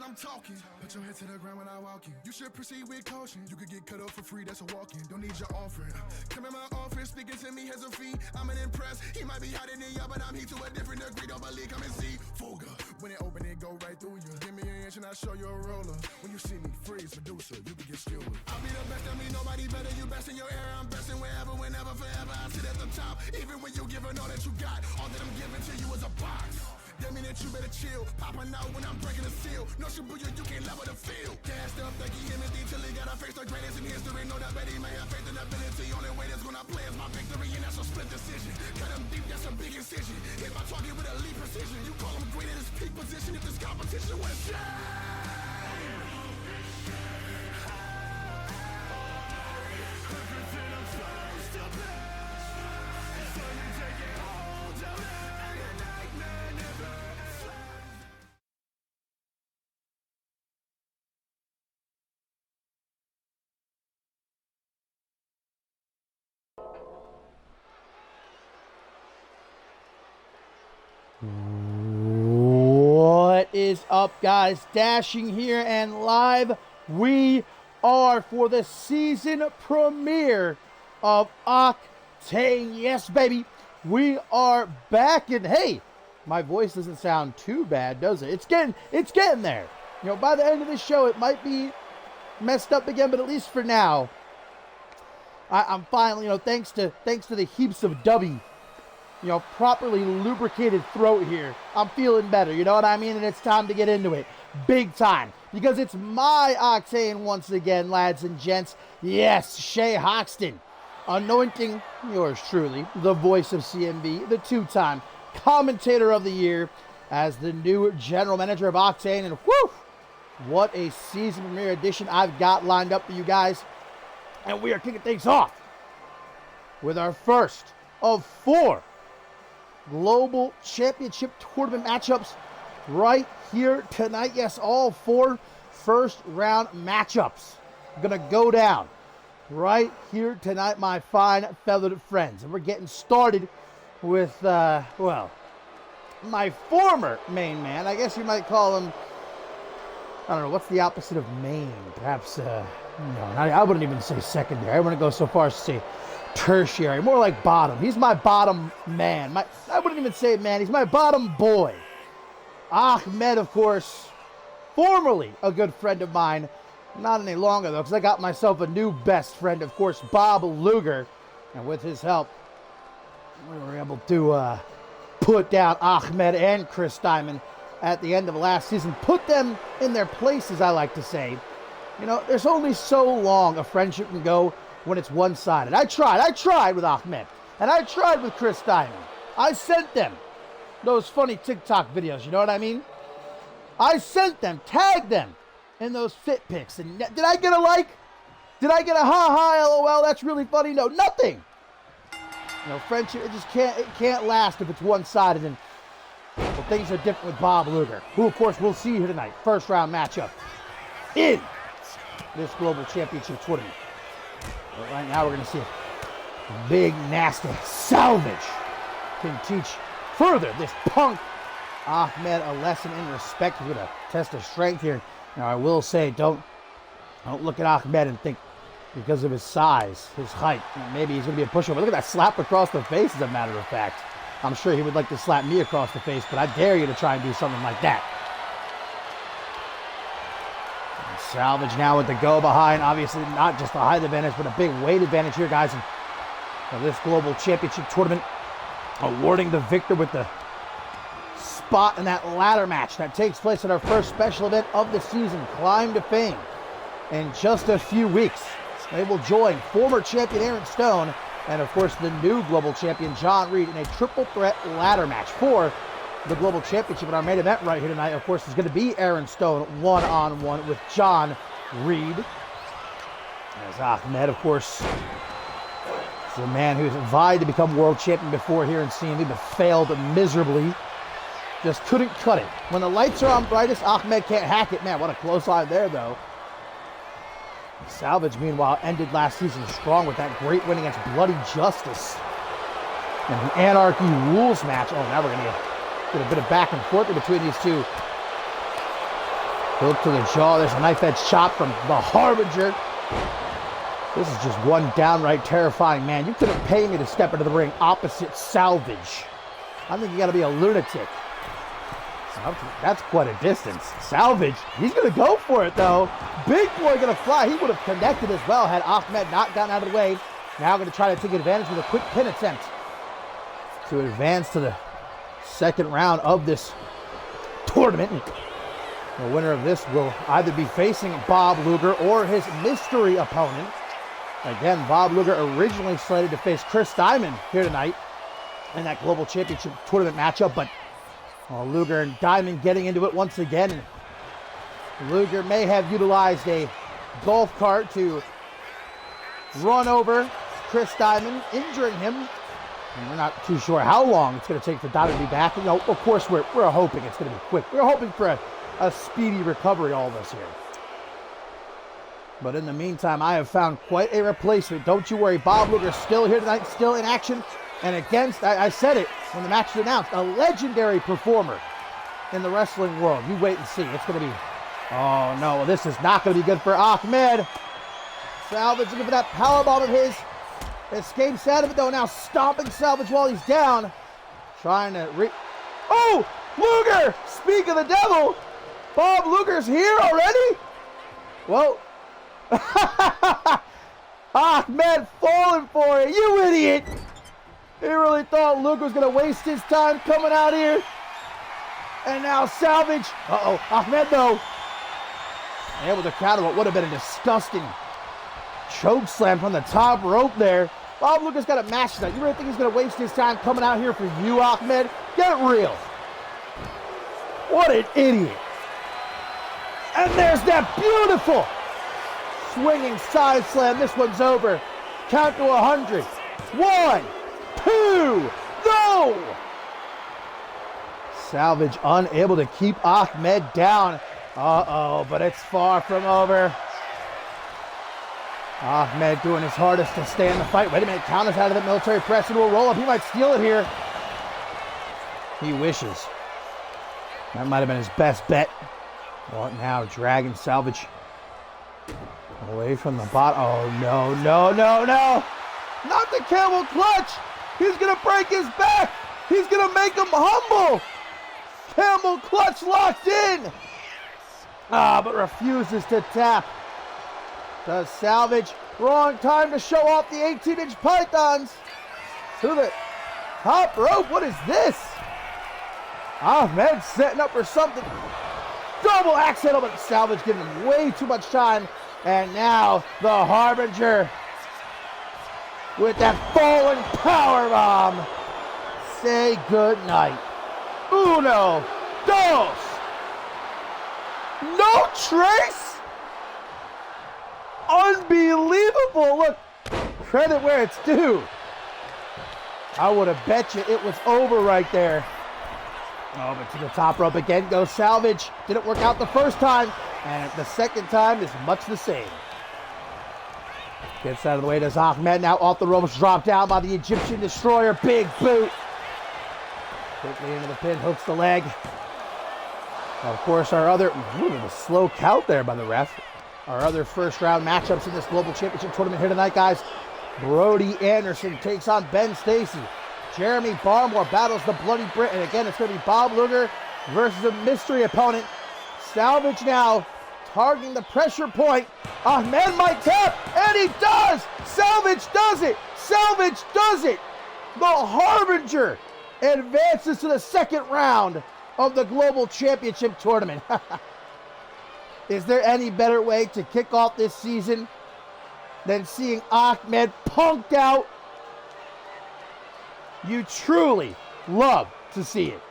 when I'm talking. Put your head to the ground when I walk in. You should proceed with caution. You could get cut up for free, that's a walk-in. Don't need your offering. Come in my office, speaking to me as a fee. I'm an impress. He might be hiding in ya, but I'm here to a different degree. Don't believe, come and see. Fuga. When it open, it go right through you. Give me an inch and I'll show you a roller. When you see me, freeze, Medusa, you can get skilled. I'll be the best, I mean nobody better. You best in your era, I'm best in wherever, whenever, forever. I sit at the top. Even when you giving all that you got, all that I'm giving to you is a box. That mean that you better chill. Popping out when I'm breaking the seal. No Shibuya, you can't level the field. Gassed up, like he MD till he got a face the greatest in history. Know that bet he may have faith in ability. Only way that's gonna play is my victory, and that's a split decision. Cut him deep, that's a big incision. Hit my target with elite precision. You call him great at his peak position. If this competition was shame. Everything I'm supposed to be. So you take it all down. What is up, guys? Dashing here and live. We are for the season premiere of Octane. Yes, baby. We are back, and hey, my voice doesn't sound too bad, does it? It's getting there. You know, by the end of the show, it might be messed up again, but at least for now, I'm finally, you know, thanks to the heaps of W, you know, properly lubricated throat here, I'm feeling better, you know what I mean? And it's time to get into it, big time, because it's my Octane once again, lads and gents. Yes, Shay Hoxton, anointing yours truly, the voice of CMV, the two-time commentator of the year, as the new general manager of Octane. And whew, what a season premiere edition I've got lined up for you guys. And we are kicking things off with our first of 4 Global Championship Tournament matchups right here tonight. Yes, all 4 first-round matchups going to go down right here tonight, my fine feathered friends. And we're getting started with, well, my former main man. I guess you might call him, I don't know, what's the opposite of main? Perhaps, no, I wouldn't even say secondary. I wouldn't go so far as to say tertiary, more like bottom. He's my bottom man. I wouldn't even say man, he's my bottom boy. Ahmed, of course, formerly a good friend of mine. Not any longer, though, because I got myself a new best friend, of course, Bob Luger. And with his help, we were able to put down Ahmed and Chris Diamond at the end of last season. Put them in their places, I like to say. You know, there's only so long a friendship can go when it's one-sided. I tried with Ahmed, and I tried with Chris Diamond. I sent them those funny TikTok videos, you know what I mean? I sent them, tagged them in those fit pics, and did I get a like? Did I get a ha-ha, LOL, that's really funny? No, nothing. You know, friendship, it can't last if it's one-sided, and well, things are different with Bob Luger, who, of course, we'll see here tonight. First-round matchup in this Global Championship Tournament. But right now, we're going to see a big, nasty Salvage can teach further this punk Ahmed a lesson in respect. He's going to test his strength here. Now, I will say, don't look at Ahmed and think because of his size, his height, maybe he's going to be a pushover. Look at that slap across the face, as a matter of fact. I'm sure he would like to slap me across the face, but I dare you to try and do something like that. And Salvage now with the go behind. Obviously, not just the height advantage, but a big weight advantage here, guys. And this Global Championship Tournament awarding the victor with the spot in that ladder match that takes place at our first special event of the season, Climb to Fame. In just a few weeks, they will join former champion Aaron Stone and, of course, the new global champion John Reed in a triple threat ladder match for the Global Championship. And our main event right here tonight, of course, is going to be Aaron Stone one-on-one with John Reed. As Ahmed, of course, is a man who's vied to become world champion before here in CMV, but failed miserably. Just couldn't cut it. When the lights are on brightest, Ahmed can't hack it. Man, what a close line there, though. Salvage, meanwhile, ended last season strong with that great win against Bloody Justice. And the Anarchy Rules match. Oh, now we're going to get a bit of back and forth between these two. Hook to the jaw. There's a knife-edge chop from the Harbinger. This is just one downright terrifying man. You couldn't pay me to step into the ring opposite Salvage. I think you got to be a lunatic. That's quite a distance. Salvage, he's going to go for it, though. Big boy going to fly. He would have connected as well had Ahmed not gotten out of the way. Now going to try to take advantage with a quick pin attempt to advance to the second round of this tournament. The winner of this will either be facing Bob Luger or his mystery opponent. Again, Bob Luger originally slated to face Chris Diamond here tonight in that Global Championship Tournament matchup, but Luger and Diamond getting into it once again. Luger may have utilized a golf cart to run over Chris Diamond, injuring him. And we're not too sure how long it's going to take for Diamond to be back. You know, of course, we're hoping it's going to be quick. We're hoping for a speedy recovery, all of us here. But in the meantime, I have found quite a replacement. Don't you worry, Bob Luger's still here tonight, still in action. And against, I said it when the match was announced, a legendary performer in the wrestling world. You wait and see. It's going to be, oh no, this is not going to be good for Ahmed. Salvage looking for that powerbomb of his. Escapes out of it though, now stomping Salvage while he's down. Trying to oh, Luger! Speak of the devil! Bob Luger's here already? Well, Ahmed falling for it, you idiot! He really thought Luger was going to waste his time coming out here. And now Salvage. Uh-oh. Ahmed, though, able to counter what would have been a disgusting choke slam from the top rope there. Bob Luger's got a match tonight. You really think he's going to waste his time coming out here for you, Ahmed? Get real. What an idiot. And there's that beautiful swinging side slam. This one's over. Count to 100. 1, 2, go! Salvage unable to keep Ahmed down. Uh-oh, but it's far from over. Ahmed doing his hardest to stay in the fight. Wait a minute, counters out of the military press and will roll up. He might steal it here. He wishes. That might have been his best bet. Well, now dragging Salvage away from the bottom. Oh, no, no, no, no. Not the camel clutch. He's going to break his back. He's going to make him humble. Camel clutch locked in. But refuses to tap. Does Salvage. Wrong time to show off the 18-inch pythons. To the top rope. What is this? Ahmed setting up for something. Double axe handle, but Salvage giving him way too much time. And now the Harbinger with that falling powerbomb. Say good night. Uno, dos. No trace? Unbelievable. Look, credit where it's due. I would have bet you it was over right there. Oh, but to the top rope again goes Salvage. Didn't work out the first time, and the second time is much the same. Gets out of the way, does Ahmed. Now off the ropes, dropped down by the Egyptian Destroyer. Big boot. Quickly into the pin, hooks the leg. Of course, our other, a slow count there by the ref. Our other first round matchups in this Global Championship Tournament here tonight, guys. Brody Anderson takes on Ben Stacy. Jeremy Barmore battles the Bloody Brit. And again, it's going to be Bob Luger versus a mystery opponent. Salvage now targeting the pressure point. Ahmed might tap, and he does! Salvage does it! Salvage does it! The Harbinger advances to the second round of the Global Championship Tournament. Is there any better way to kick off this season than seeing Ahmed punked out? You truly love to see it.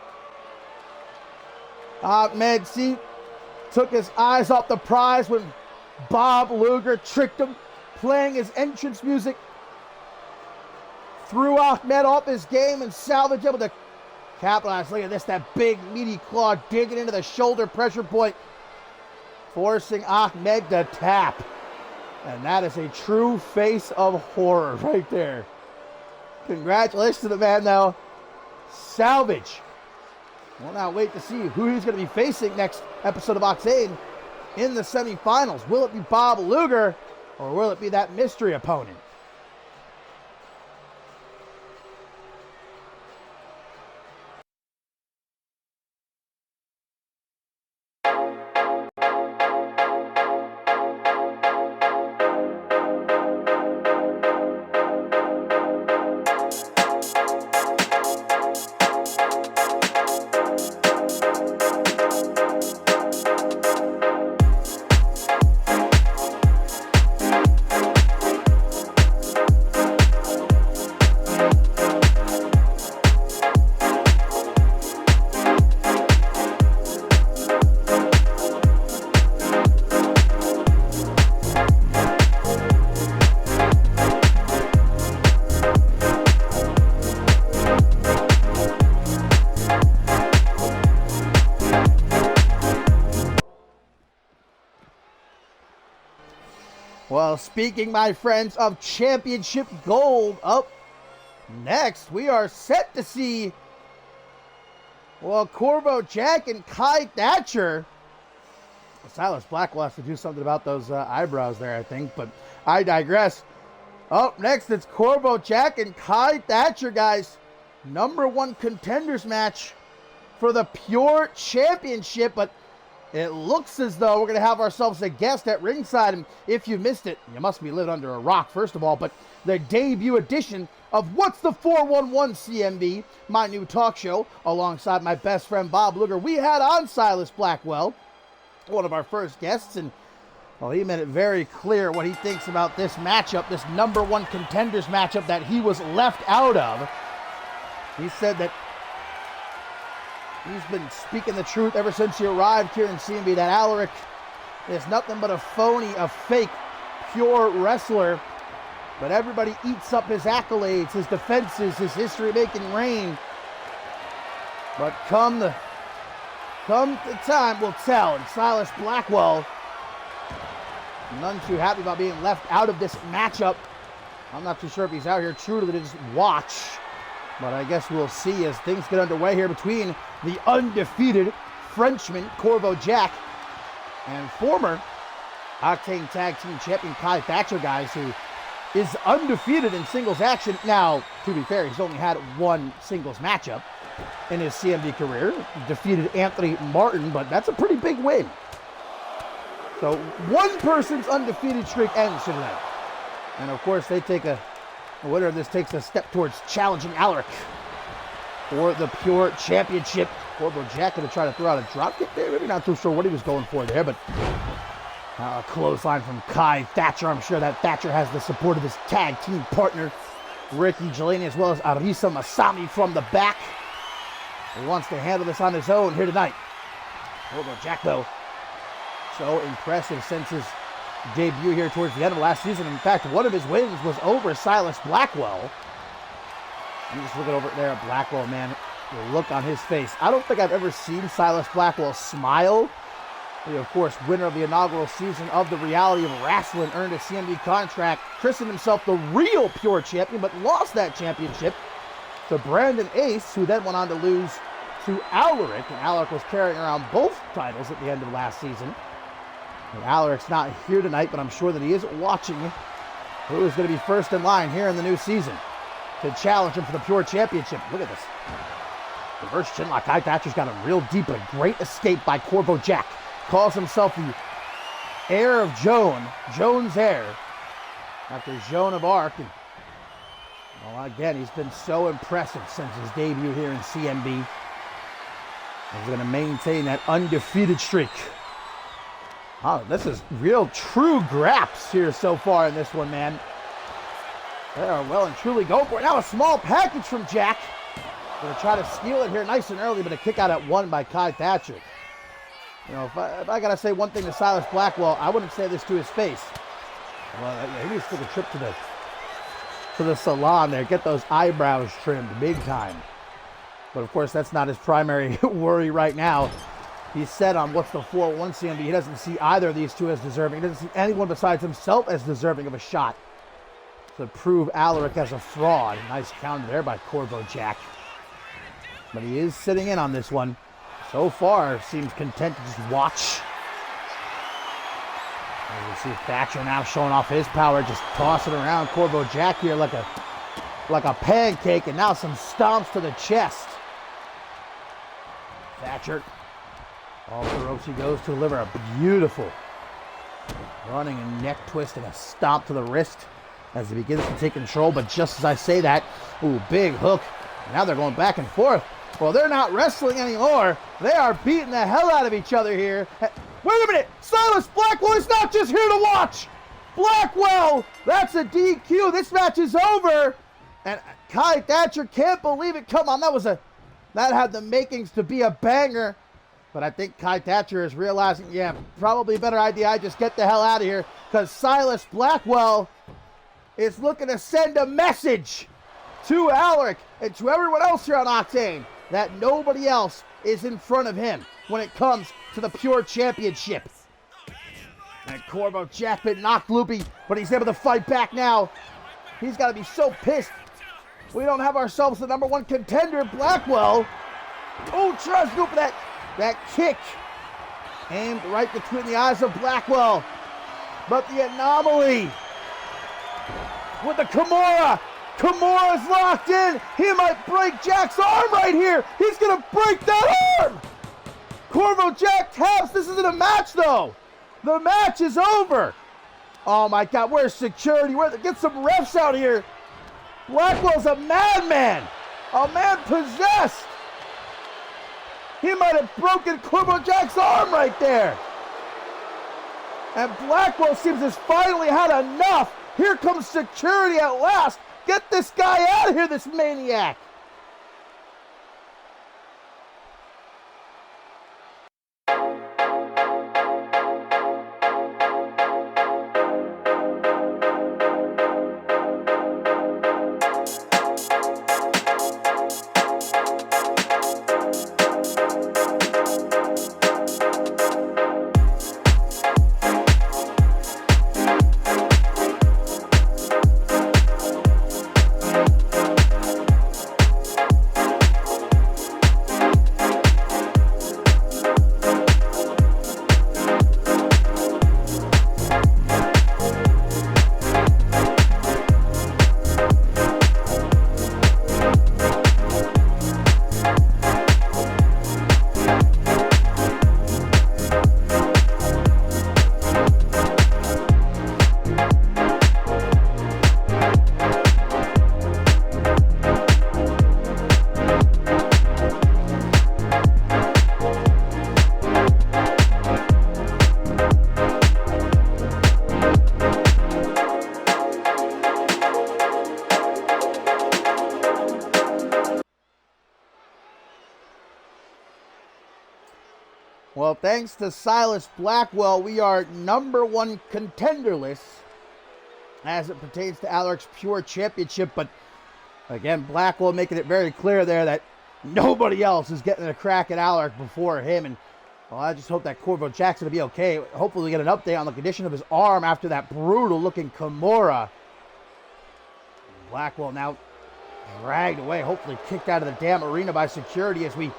Ahmed, took his eyes off the prize when Bob Luger tricked him, playing his entrance music, threw Ahmed off his game, and Salvage able to capitalize. Look at this, that big meaty claw digging into the shoulder pressure point, forcing Ahmed to tap. And that is a true face of horror right there. Congratulations to the man, though. Salvage. We'll now wait to see who he's going to be facing next episode of Octane. in the semifinals? Will it be Bob Luger, or will it be that mystery opponent? Well, speaking, my friends, of championship gold, up next, we are set to see, well, Corvo Jack and Kai Thatcher. Silas Blackwell has to do something about those eyebrows there, I think, but I digress. Up next, it's Corvo Jack and Kai Thatcher, guys. #1 contenders match for the Pure Championship, but it looks as though we're going to have ourselves a guest at ringside, and if you missed it, you must be living under a rock, first of all, but the debut edition of What's the 411 CMV, my new talk show, alongside my best friend Bob Luger. We had on Silas Blackwell, one of our first guests, and well, he made it very clear what he thinks about this matchup, this #1 contenders matchup that he was left out of. He said that he's been speaking the truth ever since he arrived here in CMV, that Alaric is nothing but a phony, a fake, pure wrestler. But everybody eats up his accolades, his defenses, his history-making reign. But come the time will tell. And Silas Blackwell, none too happy about being left out of this matchup. I'm not too sure if he's out here truly to just watch. But I guess we'll see as things get underway here between the undefeated Frenchman, Corvo Jack, and former Octane Tag Team Champion Kai Thatcher, guys, who is undefeated in singles action. Now, to be fair, he's only had one singles matchup in his CMV career. Defeated Anthony Martin, but that's a pretty big win. So one person's undefeated streak ends tonight. And of course, they take the winner of this takes a step towards challenging Alaric for the Pure Championship. Corvo Jack going to try to throw out a drop kick there. Maybe not too sure what he was going for there, but a clothesline from Kai Thatcher. I'm sure that Thatcher has the support of his tag team partner, Ricky Gelani, as well as Arisa Masami from the back. He wants to handle this on his own here tonight. Corvo Jack, though, so impressive since his debut here towards the end of last season. In fact, one of his wins was over Silas Blackwell. I'm just looking over there at Blackwell, man. The look on his face. I don't think I've ever seen Silas Blackwell smile. He, of course, winner of the inaugural season of the Reality of Wrestling, earned a CMV contract, christened himself the real Pure Champion, but lost that championship to Brandon Ace, who then went on to lose to Alaric, and Alaric was carrying around both titles at the end of last season. And Alaric's not here tonight, but I'm sure that he is watching who is going to be first in line here in the new season to challenge him for the Pure Championship. Look at this. Reverse chinlock. Kai Thatcher's got him real deep, but a great escape by Corvo Jack. Calls himself the heir of Joan, Joan's heir, after Joan of Arc. And, well, again, he's been so impressive since his debut here in CMB. He's going to maintain that undefeated streak. Oh, this is real true graps here so far in this one, man. They are well and truly going for it. Now a small package from Jack. Going to try to steal it here nice and early, but a kick out at one by Kai Thatcher. You know, if I got to say one thing to Silas Blackwell, I wouldn't say this to his face. Well, yeah, he needs to take a trip to the salon there, get those eyebrows trimmed big time. But of course, that's not his primary worry right now. He said on What's the 401 CMV, he doesn't see either of these two as deserving. He doesn't see anyone besides himself as deserving of a shot to prove Alaric as a fraud. Nice counter there by Corvo Jack. But he is sitting in on this one. So far, seems content to just watch. You see Thatcher now showing off his power, just tossing around Corvo Jack here like a pancake, and now some stomps to the chest. Thatcher, all the ropes he goes to deliver a beautiful running and neck twist and a stomp to the wrist as he begins to take control. But just as I say that, ooh, big hook. Now they're going back and forth. Well, they're not wrestling anymore. They are beating the hell out of each other here. Wait a minute! Silas Blackwell is not just here to watch! Blackwell! That's a DQ. This match is over. And Kai Thatcher can't believe it. Come on, that had the makings to be a banger. But I think Kai Thatcher is realizing, yeah, probably a better idea I just get the hell out of here, because Silas Blackwell is looking to send a message to Alaric and to everyone else here on Octane that nobody else is in front of him when it comes to the Pure Championship. And Corvo Jack been knocked loopy, but he's able to fight back now. He's got to be so pissed. We don't have ourselves the number one contender, Blackwell. Oh, tries to go for that kick aimed right between the eyes of Blackwell. But the anomaly with the Kimura. Kimura's locked in. He might break Jack's arm right here. He's going to break that arm. Corvo Jack taps. This isn't a match, though. The match is over. Oh, my God. Where's security? Get some refs out here. Blackwell's a madman. A man possessed. He might have broken Corvo Jack's arm right there. And Blackwell seems to have finally had enough. Here comes security at last. Get this guy out of here, this maniac. Well, thanks to Silas Blackwell, we are number one contenderless as it pertains to Alaric's Pure Championship. But again, Blackwell making it very clear there that nobody else is getting a crack at Alaric before him. And well, I just hope that Corvo Jack's going to be okay. Hopefully we get an update on the condition of his arm after that brutal-looking Kimura. Blackwell now dragged away, hopefully kicked out of the damn arena by security as we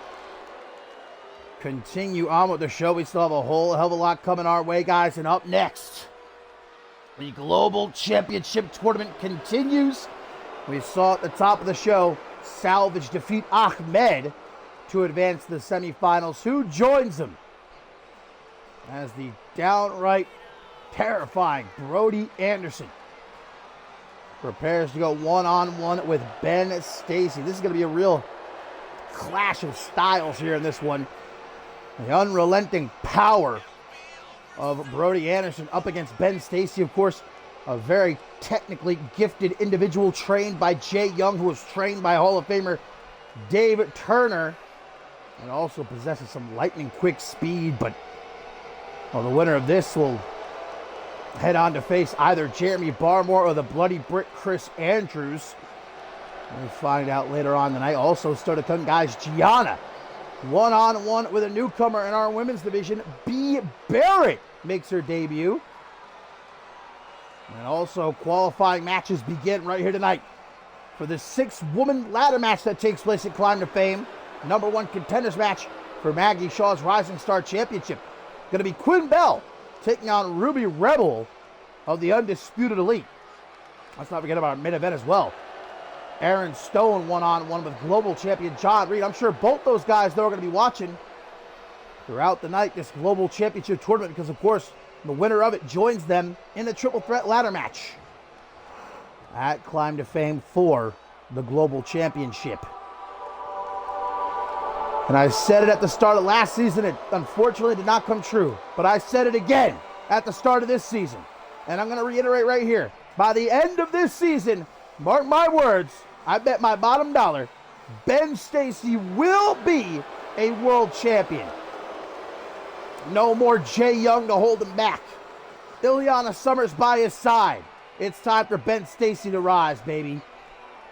continue on with the show. We still have a whole hell of a lot coming our way, guys. And up next, the Global Championship Tournament continues. We saw at the top of the show, Salvage defeat Ahmed to advance to the semifinals. Who joins them as the downright terrifying Brody Anderson prepares to go one-on-one with Ben Stacy. This is going to be a real clash of styles here in this one. The unrelenting power of Brody Anderson up against Ben Stacy, of course, a very technically gifted individual trained by Jay Young, who was trained by Hall of Famer Dave Turner, and also possesses some lightning quick speed. But well, the winner of this will head on to face either Jeremy Barmore or the Bloody Brick Chris Andrews. We'll find out later on tonight. Also started coming, guys, Gianna one-on-one with a newcomer in our women's division. B. Barrett makes her debut. And also qualifying matches begin right here tonight for the 6-woman ladder match that takes place at Climb to Fame. #1 contenders match for Maggie Shaw's Rising Star Championship. Going to be Quinn Bell taking on Ruby Rebel of the Undisputed Elite. Let's not forget about our main event as well. Aaron Stone one-on-one with global champion John Reed. I'm sure both those guys, though, are going to be watching throughout the night this global championship tournament because, of course, the winner of it joins them in the triple threat ladder match at Climb to Fame for the global championship. And I said it at the start of last season. It unfortunately did not come true. But I said it again at the start of this season. And I'm going to reiterate right here. By the end of this season, mark my words, I bet my bottom dollar, Ben Stacy will be a world champion. No more Jay Young to hold him back. Ileana Summers by his side. It's time for Ben Stacy to rise, baby.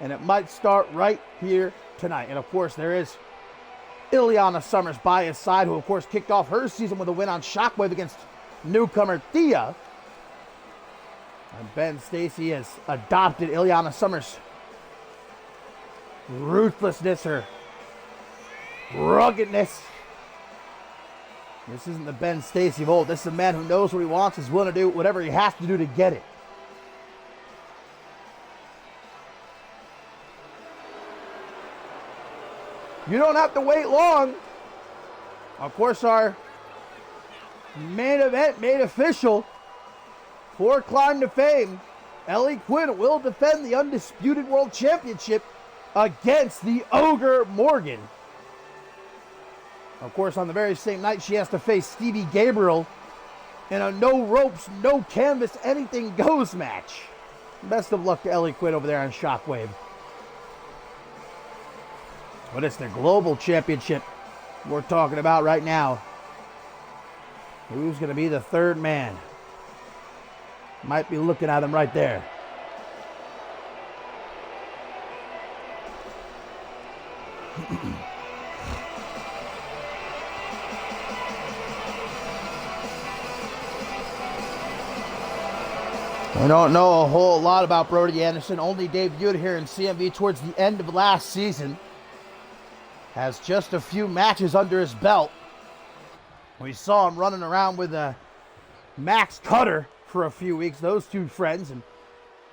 And it might start right here tonight. And of course, there is Ileana Summers by his side, who of course kicked off her season with a win on Shockwave against newcomer Thea. And Ben Stacy has adopted Ileana Summers' ruthlessness, her ruggedness. This isn't the Ben Stacy of old. This is a man who knows what he wants, is willing to do whatever he has to do to get it. You don't have to wait long. Of course, our main event made official for Climb to Fame. Ellie Quinn will defend the Undisputed World Championship against the Ogre Morgan. Of course, on the very same night, she has to face Stevie Gabriel in a no ropes, no canvas, anything goes match. Best of luck to Ellie Quinn over there on Shockwave. But it's the global championship we're talking about right now. Who's going to be the third man? Might be looking at him right there. We don't know a whole lot about Brody Anderson. Only debuted here in CMV towards the end of last season. Has just a few matches under his belt. We saw him running around with Max Cutter for a few weeks, those two friends, and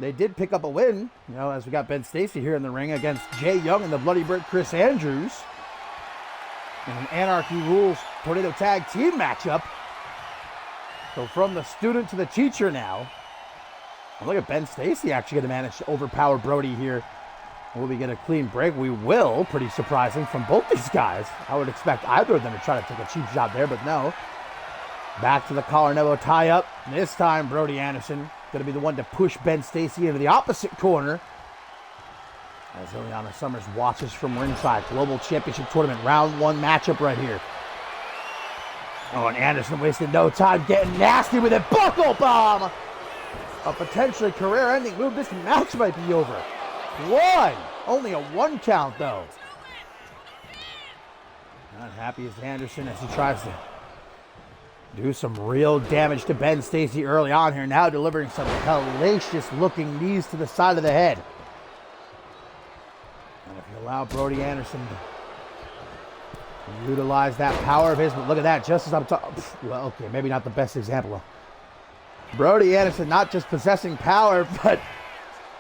they did pick up a win, you know, as we got Ben Stacy here in the ring against Jay Young and the Bloody Brick Chris Andrews in an Anarchy Rules Tornado Tag Team matchup. So from the student to the teacher now. And look at Ben Stacy actually going to manage to overpower Brody here. Will we get a clean break? We will. Pretty surprising from both these guys. I would expect either of them to try to take a cheap shot there, but no. Back to the collar and elbow tie-up. This time, Brody Anderson going to be the one to push Ben Stacy into the opposite corner. As Ileana Summers watches from ringside. Global Championship Tournament Round 1 matchup right here. Oh, and Anderson wasted no time getting nasty with it. Buckle bomb! A potentially career-ending move. This match might be over. One! Only a 1 count, though. Not happy as Anderson as he tries to do some real damage to Ben Stacy early on here. Now delivering some hellacious-looking knees to the side of the head. And if you allow Brody Anderson to utilize that power of his, but look at that, just as I'm talking. Well, okay, maybe not the best example. Brody Anderson not just possessing power, but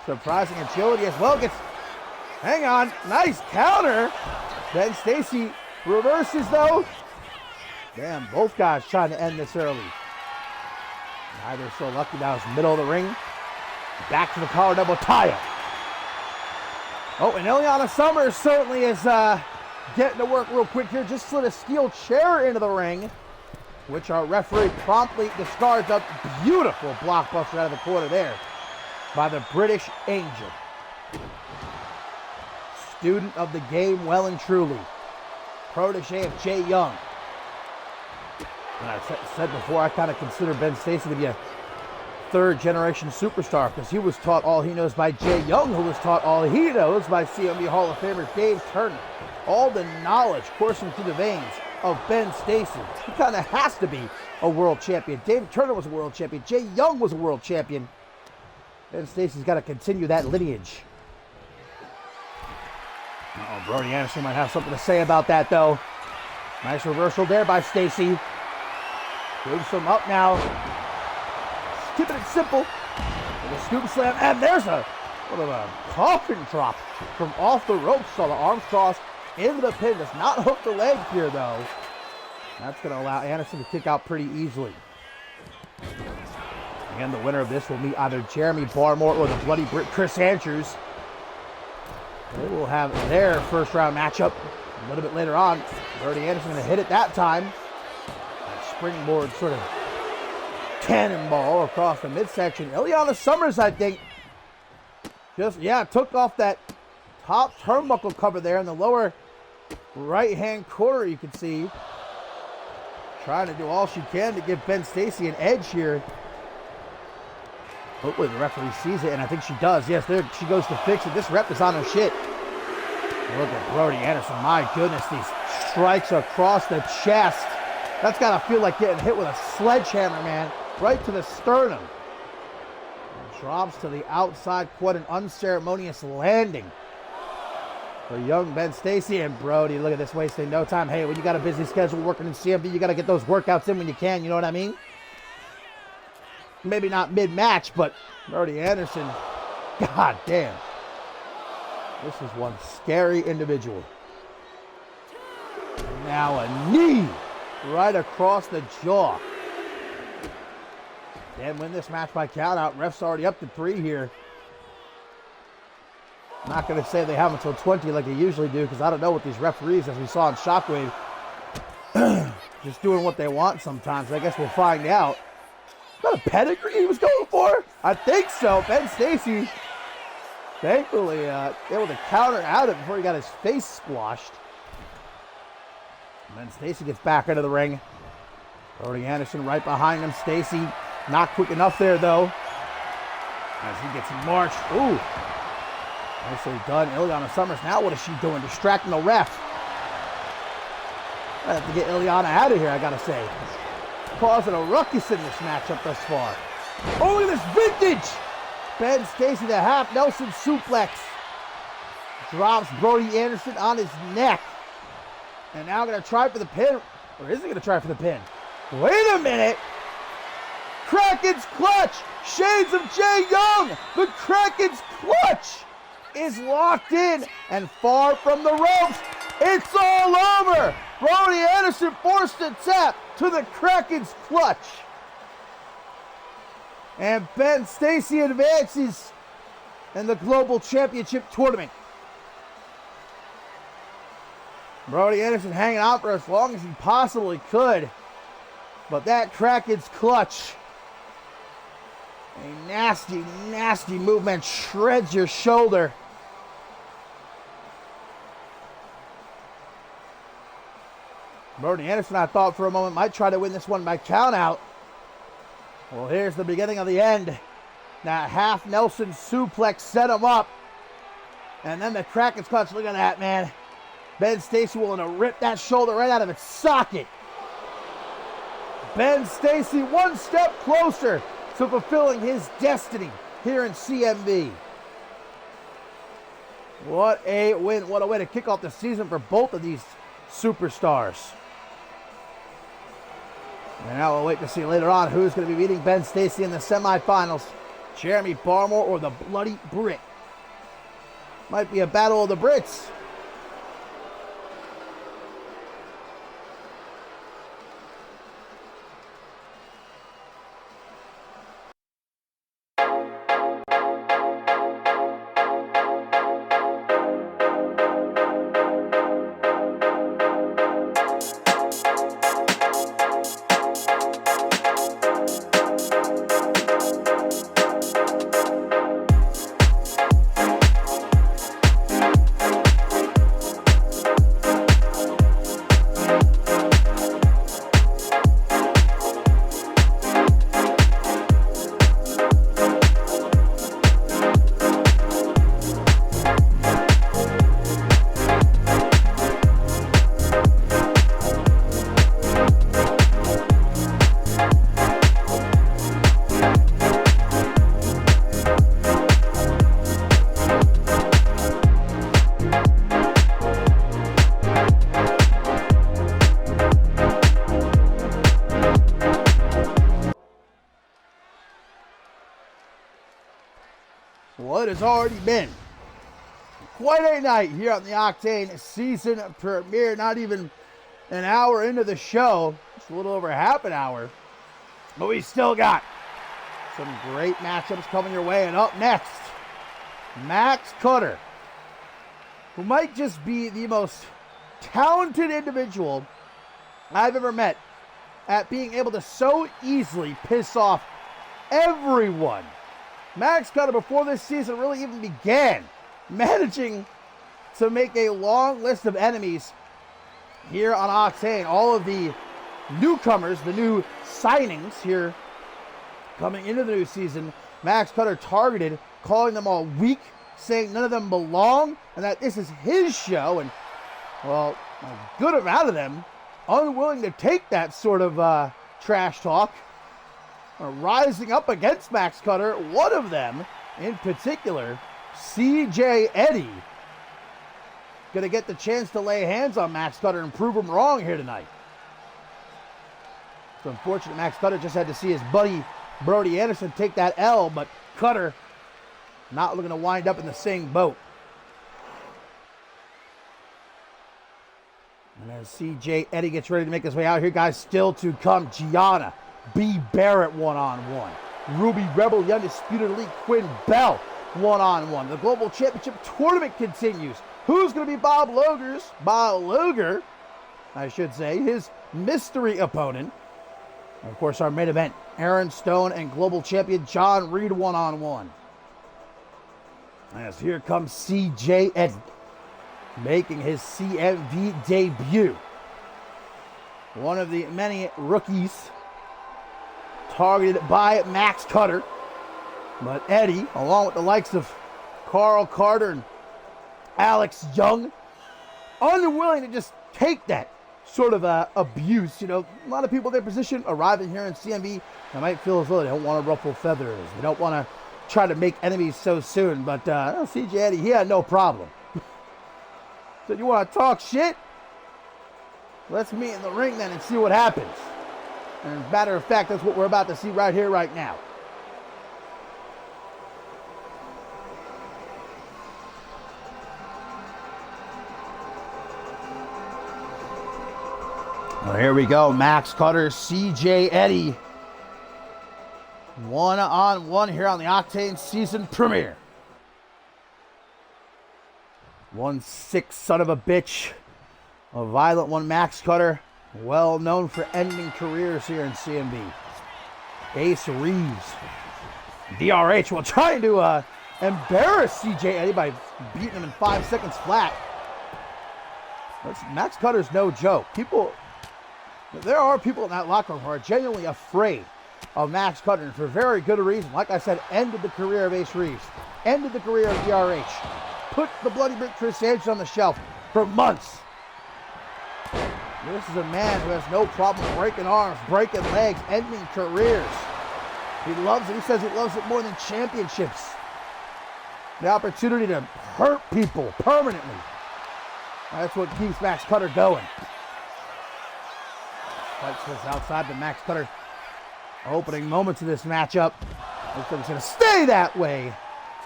surprising agility as well. Hang on, nice counter. Ben Stacy reverses though. Damn, both guys trying to end this early. Neither so lucky. Now it's middle of the ring. Back to the collar double tie-up. Oh, and Ileana Summers certainly is getting to work real quick here. Just slid a steel chair into the ring, which our referee promptly discards. A beautiful blockbuster out of the corner there by the British Angel. Student of the game well and truly. Protege of Jay Young. And I said before, I kind of consider Ben Stacy to be a third-generation superstar because he was taught all he knows by Jay Young, who was taught all he knows by CMV Hall of Famer Dave Turner. All the knowledge coursing through the veins of Ben Stacy. He kind of has to be a world champion. Dave Turner was a world champion. Jay Young was a world champion. Ben Stacy's got to continue that lineage. Uh-oh, Brody Anderson might have something to say about that, though. Nice reversal there by Stacy. Scoops him up now. Keeping it simple. With a scoop slam. And there's a coffin drop from off the ropes. So the arms crossed into the pin. Does not hook the leg here, though. That's going to allow Anderson to kick out pretty easily. Again, the winner of this will meet either Jeremy Barmore or the Bloody Brit Chris Andrews. They will have their first round matchup a little bit later on. Brody Anderson going to hit it that time. That springboard sort of cannonball across the midsection. Ileana Summers, I think, just, took off that top turnbuckle cover there in the lower right-hand corner, you can see. Trying to do all she can to give Ben Stacy an edge here. Hopefully the referee sees it, and I think she does. Yes, there she goes to fix it. This rep is on her shit. Look at Brody Anderson. My goodness, these strikes across the chest. That's got to feel like getting hit with a sledgehammer, man. Right to the sternum. And drops to the outside. Quite an unceremonious landing for young Ben Stacy. And Brody, look at this, wasting no time. Hey, when you got a busy schedule working in CMV, you got to get those workouts in when you can. You know what I mean? Maybe not mid-match, but Brody Anderson, god damn. This is one scary individual. Now a knee right across the jaw. Dan win this match by count out. Ref's already up to 3 here. I'm not going to say they have until 20 like they usually do, because I don't know what these referees, as we saw in Shockwave, just doing what they want sometimes. I guess we'll find out. Is that a pedigree he was going for? I think so. Ben Stacy, thankfully, able to counter out it before he got his face squashed. Ben Stacy gets back into the ring. Brody Anderson right behind him. Stacy not quick enough there, though, as he gets marched. Ooh. Nicely done. Ileana Summers. Now what is she doing? Distracting the ref. I have to get Ileana out of here, I gotta say. Causing a ruckus in this matchup thus far. Oh, look at this vintage! Ben Stacy, the half Nelson suplex. Drops Brody Anderson on his neck. And now going to try for the pin. Or is he going to try for the pin? Wait a minute! Kraken's clutch! Shades of Jay Young! The Kraken's clutch is locked in and far from the ropes. It's all over! Brody Anderson forced to tap to the Kraken's clutch. And Ben Stacy advances in the Global Championship Tournament. Brody Anderson hanging out for as long as he possibly could. But that Kraken's clutch, a nasty, nasty movement, shreds your shoulder. Brody Anderson, I thought for a moment, might try to win this one by count out. Well, here's the beginning of the end. That half Nelson suplex set him up. And then the Kraken's clutch. Look at that, man. Ben Stacy willing to rip that shoulder right out of its socket. Ben Stacy one step closer to fulfilling his destiny here in CMV. What a win. What a way to kick off the season for both of these superstars. And now we'll wait to see later on who's going to be meeting Ben Stacy in the semifinals. Jeremy Barmore or the Bloody Brit. Might be a battle of the Brits. Well, it has already been quite a night here on the Octane season premiere. Not even an hour into the show. It's a little over half an hour. But we still got some great matchups coming your way. And up next, Max Cutter, who might just be the most talented individual I've ever met at being able to so easily piss off everyone. Max Cutter, before this season really even began, managing to make a long list of enemies here on Octane. All of the newcomers, the new signings here coming into the new season, Max Cutter targeted, calling them all weak, saying none of them belong, and that this is his show, and, well, a good amount of them unwilling to take that sort of trash talk, rising up against Max Cutter. One of them, in particular, CJ Eddie, going to get the chance to lay hands on Max Cutter and prove him wrong here tonight. It's unfortunate Max Cutter just had to see his buddy Brody Anderson take that L, but Cutter not looking to wind up in the same boat. And as CJ Eddie gets ready to make his way out here, guys, still to come, Gianna B. Barrett one-on-one. Ruby Rebel, the Undisputed Elite Quinn Bell one-on-one. The Global Championship Tournament continues. Who's going to be Bob Luger, I should say, his mystery opponent. And of course, our main event, Aaron Stone and Global Champion John Reed one-on-one. As here comes CJ Eddie, making his CMV debut. One of the many rookies targeted by Max Cutter. But Eddie, along with the likes of Carl Carter and Alex Young, unwilling to just take that sort of abuse. You know, a lot of people in their position arriving here in CMV, they might feel as though they don't want to ruffle feathers. They don't want to try to make enemies so soon. But CJ Eddie, he had no problem. So you want to talk shit? Let's meet in the ring then and see what happens. And as a matter of fact, that's what we're about to see right here, right now. Well, here we go. Max Cutter, CJ Eddie. One-on-one here on the Octane season premiere. 1-6 son of a bitch. A violent one, Max Cutter. Well known for ending careers here in CMV. Ace Reeves. DRH while trying to embarrass CJ Eddie by beating him in 5 seconds flat. Max Cutter's no joke. There are people in that locker room who are genuinely afraid of Max Cutter, and for very good reason. Like I said, ended the career of Ace Reeves. Ended the career of DRH. Put the Bloody Brick Chris Sanchez on the shelf for months. This is a man who has no problem breaking arms, breaking legs, ending careers. He loves it. He says he loves it more than championships. The opportunity to hurt people permanently. That's what keeps Max Cutter going. Fights this outside, but Max Cutter, opening moments of this matchup, looks like he's going to stay that way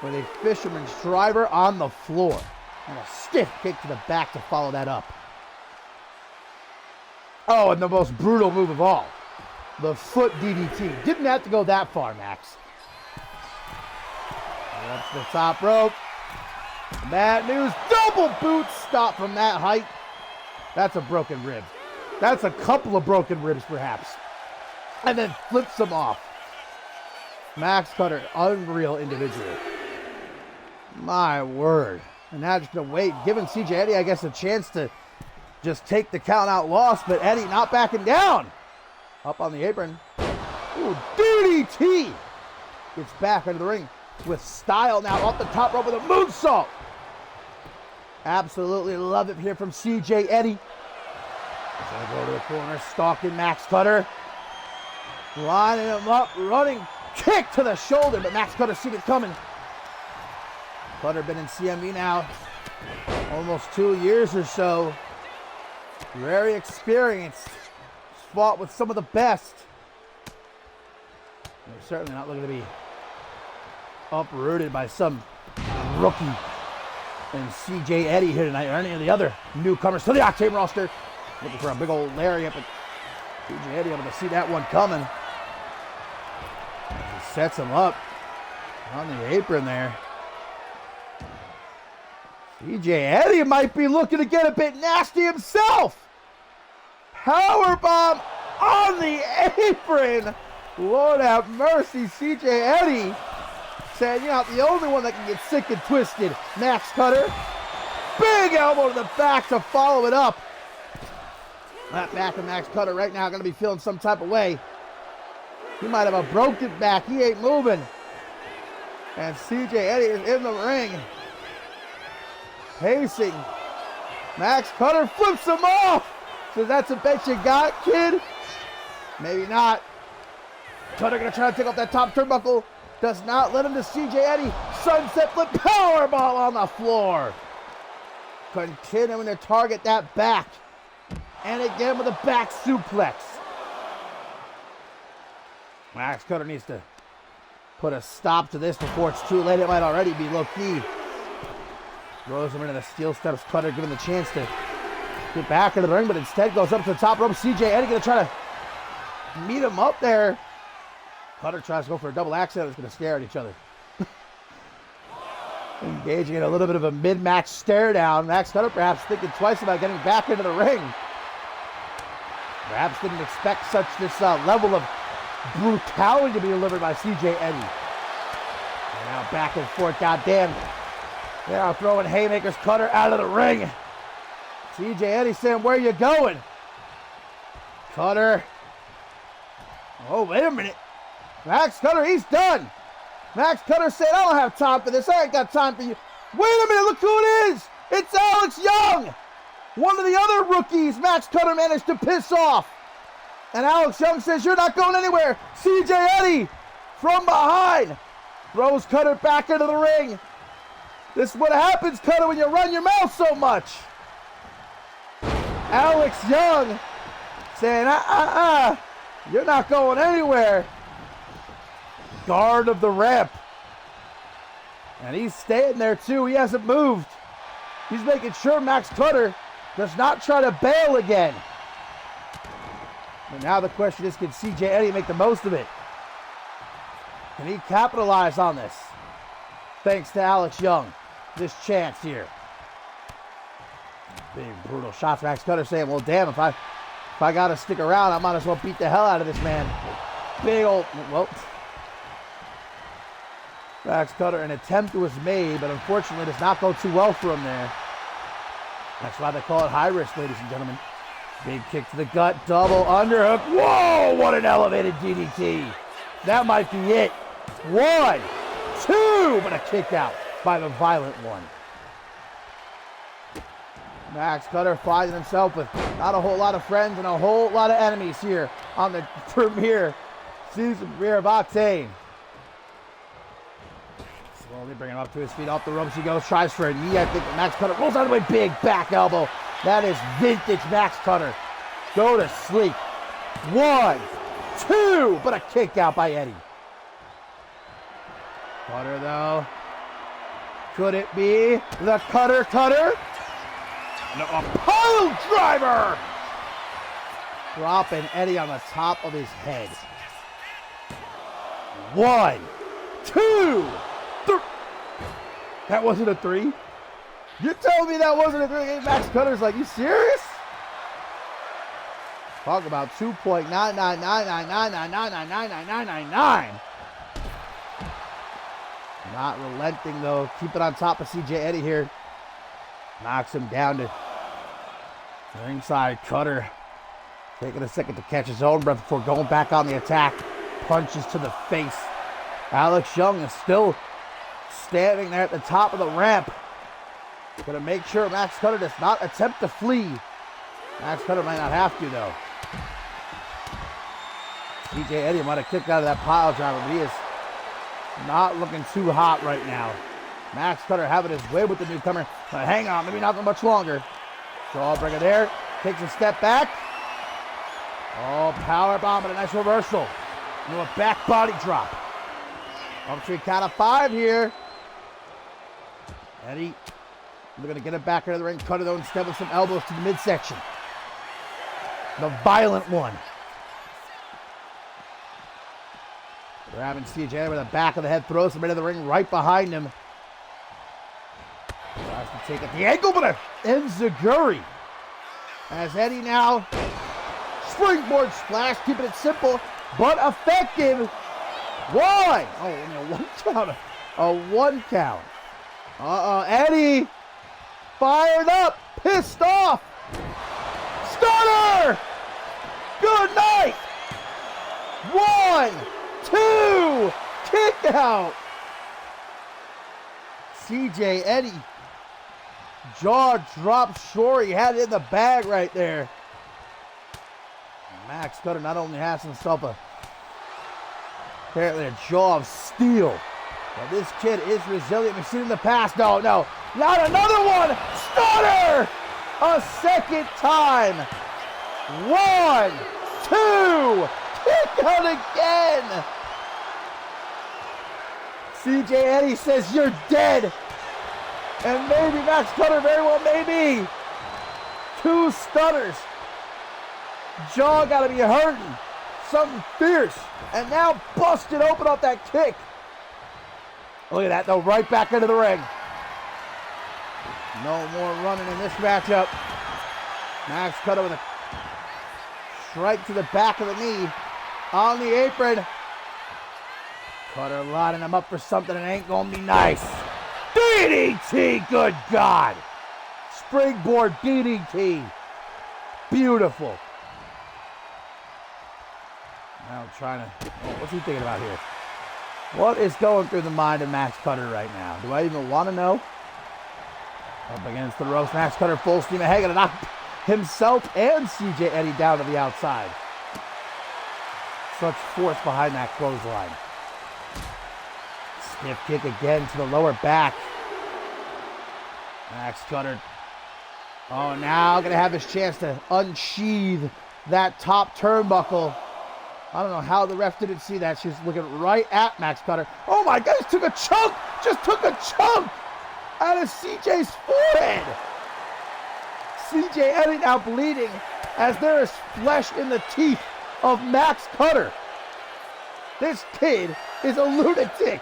with a fisherman's driver on the floor. And a stiff kick to the back to follow that up. Oh, and the most brutal move of all, the foot DDT. Didn't have to go that far, Max. Up to the top rope. Bad news, double boot stop from that height. That's a broken rib. That's a couple of broken ribs, perhaps. And then flips them off. Max Cutter, unreal individual. My word. And now just going to wait, giving CJ Eddie, I guess, a chance to just take the count out loss, but Eddie not backing down. Up on the apron. Ooh, DDT. Gets back into the ring with style now off the top rope with a moonsault. Absolutely love it here from CJ Eddie. He's going to go to the corner, stalking Max Cutter. Lining him up, running kick to the shoulder, but Max Cutter seen it coming. Cutter been in CMV now almost 2 years or so. Very experienced. Fought with some of the best. They're certainly not looking to be uprooted by some rookie and CJ Eddy here tonight, or any of the other newcomers to the Octane roster. Looking for a big old lariat, but CJ Eddy able to see that one coming. He sets him up on the apron there. CJ Eddy might be looking to get a bit nasty himself. Powerbomb on the apron. Lord have mercy, CJ Eddy saying, you're not the only one that can get sick and twisted. Max Cutter, big elbow to the back to follow it up. That back of Max Cutter right now going to be feeling some type of way. He might have a broken back. He ain't moving. And CJ Eddy is in the ring. Pacing. Max Cutter flips him off. Says, that's a bet you got, kid. Maybe not. Cutter going to try to take off that top turnbuckle. Does not let him to CJ Eddy. Sunset flip powerball on the floor. Continuing to target that back. And again with a back suplex. Max Cutter needs to put a stop to this before it's too late. It might already be low key. Throws him into the steel steps. Cutter given the chance to get back into the ring, but instead goes up to the top rope. CJ Eddy going to try to meet him up there. Cutter tries to go for a double axe. It's going to stare at each other. Engaging in a little bit of a mid-match stare down. Max Cutter perhaps thinking twice about getting back into the ring. Perhaps didn't expect such this level of brutality to be delivered by CJ Eddy. And now back and forth, goddamn. They are throwing haymakers. Cutter out of the ring. CJ Eddy saying, where you going? Cutter. Oh, wait a minute. Max Cutter, he's done. Max Cutter said, I don't have time for this. I ain't got time for you. Wait a minute, look who it is. It's Alex Young. One of the other rookies Max Cutter managed to piss off. And Alex Young says, you're not going anywhere. CJ Eddy from behind throws Cutter back into the ring. This is what happens, Cutter, when you run your mouth so much. Alex Young saying, you're not going anywhere. Guard of the ramp. And he's staying there too. He hasn't moved. He's making sure Max Cutter does not try to bail again. And now the question is, can CJ Eddy make the most of it? Can he capitalize on this? Thanks to Alex Young. This chance here. Big brutal shots. Max Cutter saying, well, damn, if I got to stick around, I might as well beat the hell out of this man. Big old, well. Max Cutter, an attempt was made, but unfortunately does not go too well for him there. That's why they call it high risk, ladies and gentlemen. Big kick to the gut, double underhook. Whoa, what an elevated DDT. That might be it. 1, 2, but a kick out by the violent one. Max Cutter finding himself with not a whole lot of friends and a whole lot of enemies here on the season premiere of Octane. Slowly bringing him up to his feet, off the ropes he goes, tries for a knee. I think Max Cutter rolls out of the way, big back elbow. That is vintage Max Cutter. Go to sleep. 1, 2, but a kick out by Eddy. Cutter though. Could it be the Cutter? No, a pile driver! Dropping Eddy on the top of his head. 1, 2, 3. That wasn't a 3? You're telling me that wasn't a 3? Max Cutter's like, you serious? Talk about 2.9999999999999. Not relenting though. Keep it on top of CJ Eddy here. Knocks him down to ringside. Cutter taking a second to catch his own breath before going back on the attack. Punches to the face. Alex Young is still standing there at the top of the ramp. Gonna make sure Max Cutter does not attempt to flee. Max Cutter might not have to though. CJ Eddy might have kicked out of that pile driver, but he is not looking too hot right now. Max Cutter having his way with the newcomer. But hang on, maybe not for much longer. Jawbreaker there. Takes a step back. Oh, power bomb and a nice reversal. And a back body drop. Up to a count of 5 here. Eddie, they're going to get it back into the ring. Cutter, though, instead with some elbows to the midsection. The violent one. Grabbing CJ with the back of the head, throws him into the ring right behind him. Tries to take at the ankle, but enziguri. As Eddie now, springboard splash, keeping it simple, but effective. One! Oh, only a 1 count. A 1 count. Eddie, fired up, pissed off. Stunner! Good night! 1, 2, kick out. CJ Eddie, jaw dropped short. He had it in the bag right there. Max Cutter not only has himself apparently a jaw of steel, but this kid is resilient. We've seen it in the past. No, not another one. Stunner! A second time. 1, 2, kick out again. CJ Eddie says you're dead. And maybe Max Cutter very well may be. 2 stunners. Jaw got to be hurting. Something fierce. And now busted open off that kick. Look at that, though, right back into the ring. No more running in this matchup. Max Cutter with a strike to the back of the knee on the apron. Cutter lining him up for something that ain't gonna be nice. DDT, good God. Springboard DDT. Beautiful. Now trying to, what's he thinking about here? What is going through the mind of Max Cutter right now? Do I even want to know? Up against the ropes, Max Cutter full steam ahead, gonna knock himself and CJ Eddie down to the outside. Such force behind that clothesline. Stiff kick again to the lower back. Max Cutter, now gonna have his chance to unsheathe that top turnbuckle. I don't know how the ref didn't see that. She's looking right at Max Cutter. Oh my goodness, took a chunk! Just took a chunk out of CJ's forehead. CJ Eddie now bleeding as there is flesh in the teeth of Max Cutter. This kid is a lunatic.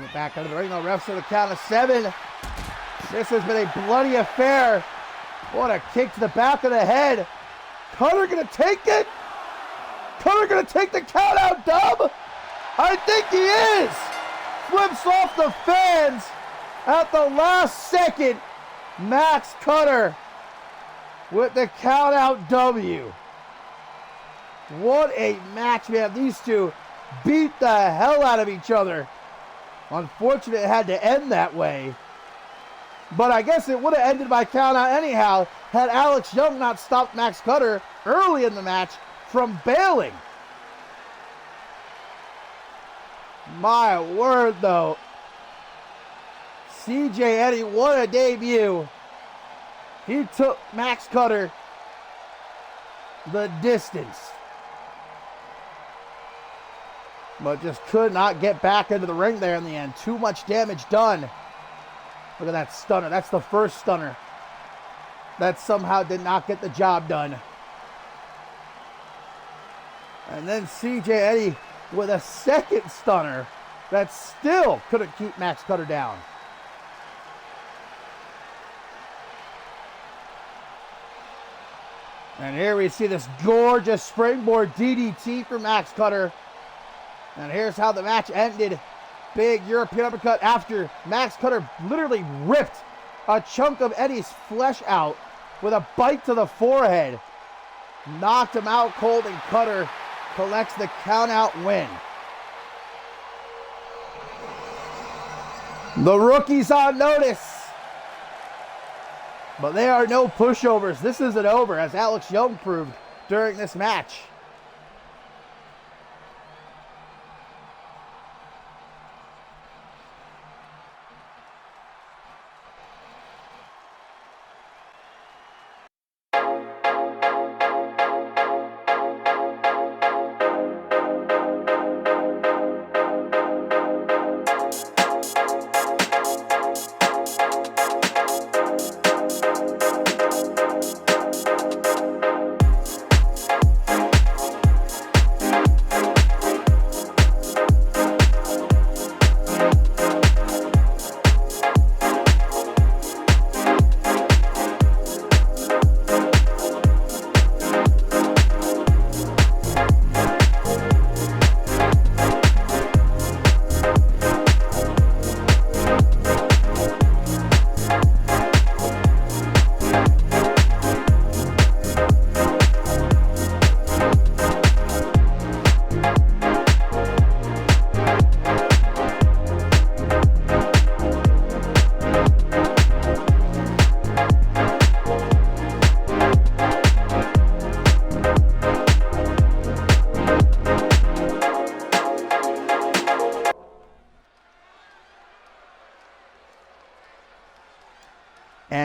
Get back under the ring. No refs on the count of 7. This has been a bloody affair. What a kick to the back of the head. Cutter gonna take it? Cutter gonna take the count out, dub? I think he is. Flips off the fans at the last second. Max Cutter with the count out W. What a match, man. These two beat the hell out of each other. Unfortunately, it had to end that way. But I guess it would have ended by count out anyhow had Alex Young not stopped Max Cutter early in the match from bailing. My word, though. CJ Eddie, what a debut. He took Max Cutter the distance, but just could not get back into the ring there in the end. Too much damage done. Look at that stunner. That's the first stunner that somehow did not get the job done. And then CJ Eddie with a second stunner that still couldn't keep Max Cutter down. And here we see this gorgeous springboard DDT for Max Cutter. And here's how the match ended. Big European uppercut after Max Cutter literally ripped a chunk of Eddie's flesh out with a bite to the forehead. Knocked him out cold, and Cutter collects the count-out win. The rookie's on notice. But they are no pushovers. This isn't over, as Alex Young proved during this match.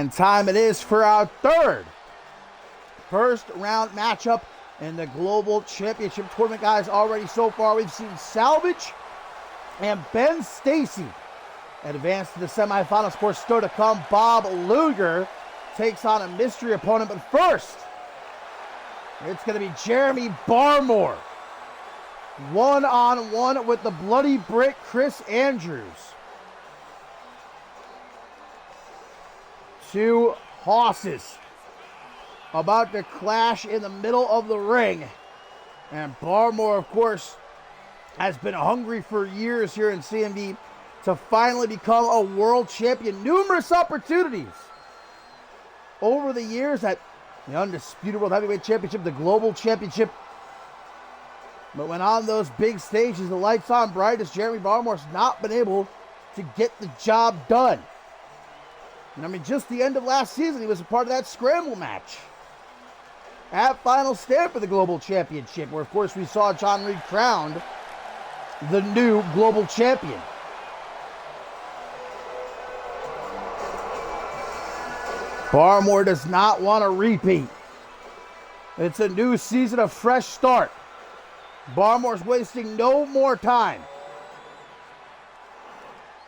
And time it is for our third first round matchup in the Global Championship Tournament, guys. Already so far, we've seen Salvage and Ben Stacy advance to the semifinals. Of course, still to come, Bob Luger takes on a mystery opponent. But first, it's going to be Jeremy Barmore one-on-one with the Bloody Brick Chris Andrews. Two hosses about to clash in the middle of the ring. And Barmore, of course, has been hungry for years here in CMV to finally become a world champion. Numerous opportunities over the years at the Undisputed World Heavyweight Championship, the Global Championship. But when on those big stages, the lights on brightest, Jeremy Barmore's not been able to get the job done. And I mean, just the end of last season, he was a part of that scramble match at Final Stand for the Global Championship, where, of course, we saw John Reed crowned the new Global Champion. Barmore does not want to repeat. It's a new season, a fresh start. Barmore's wasting no more time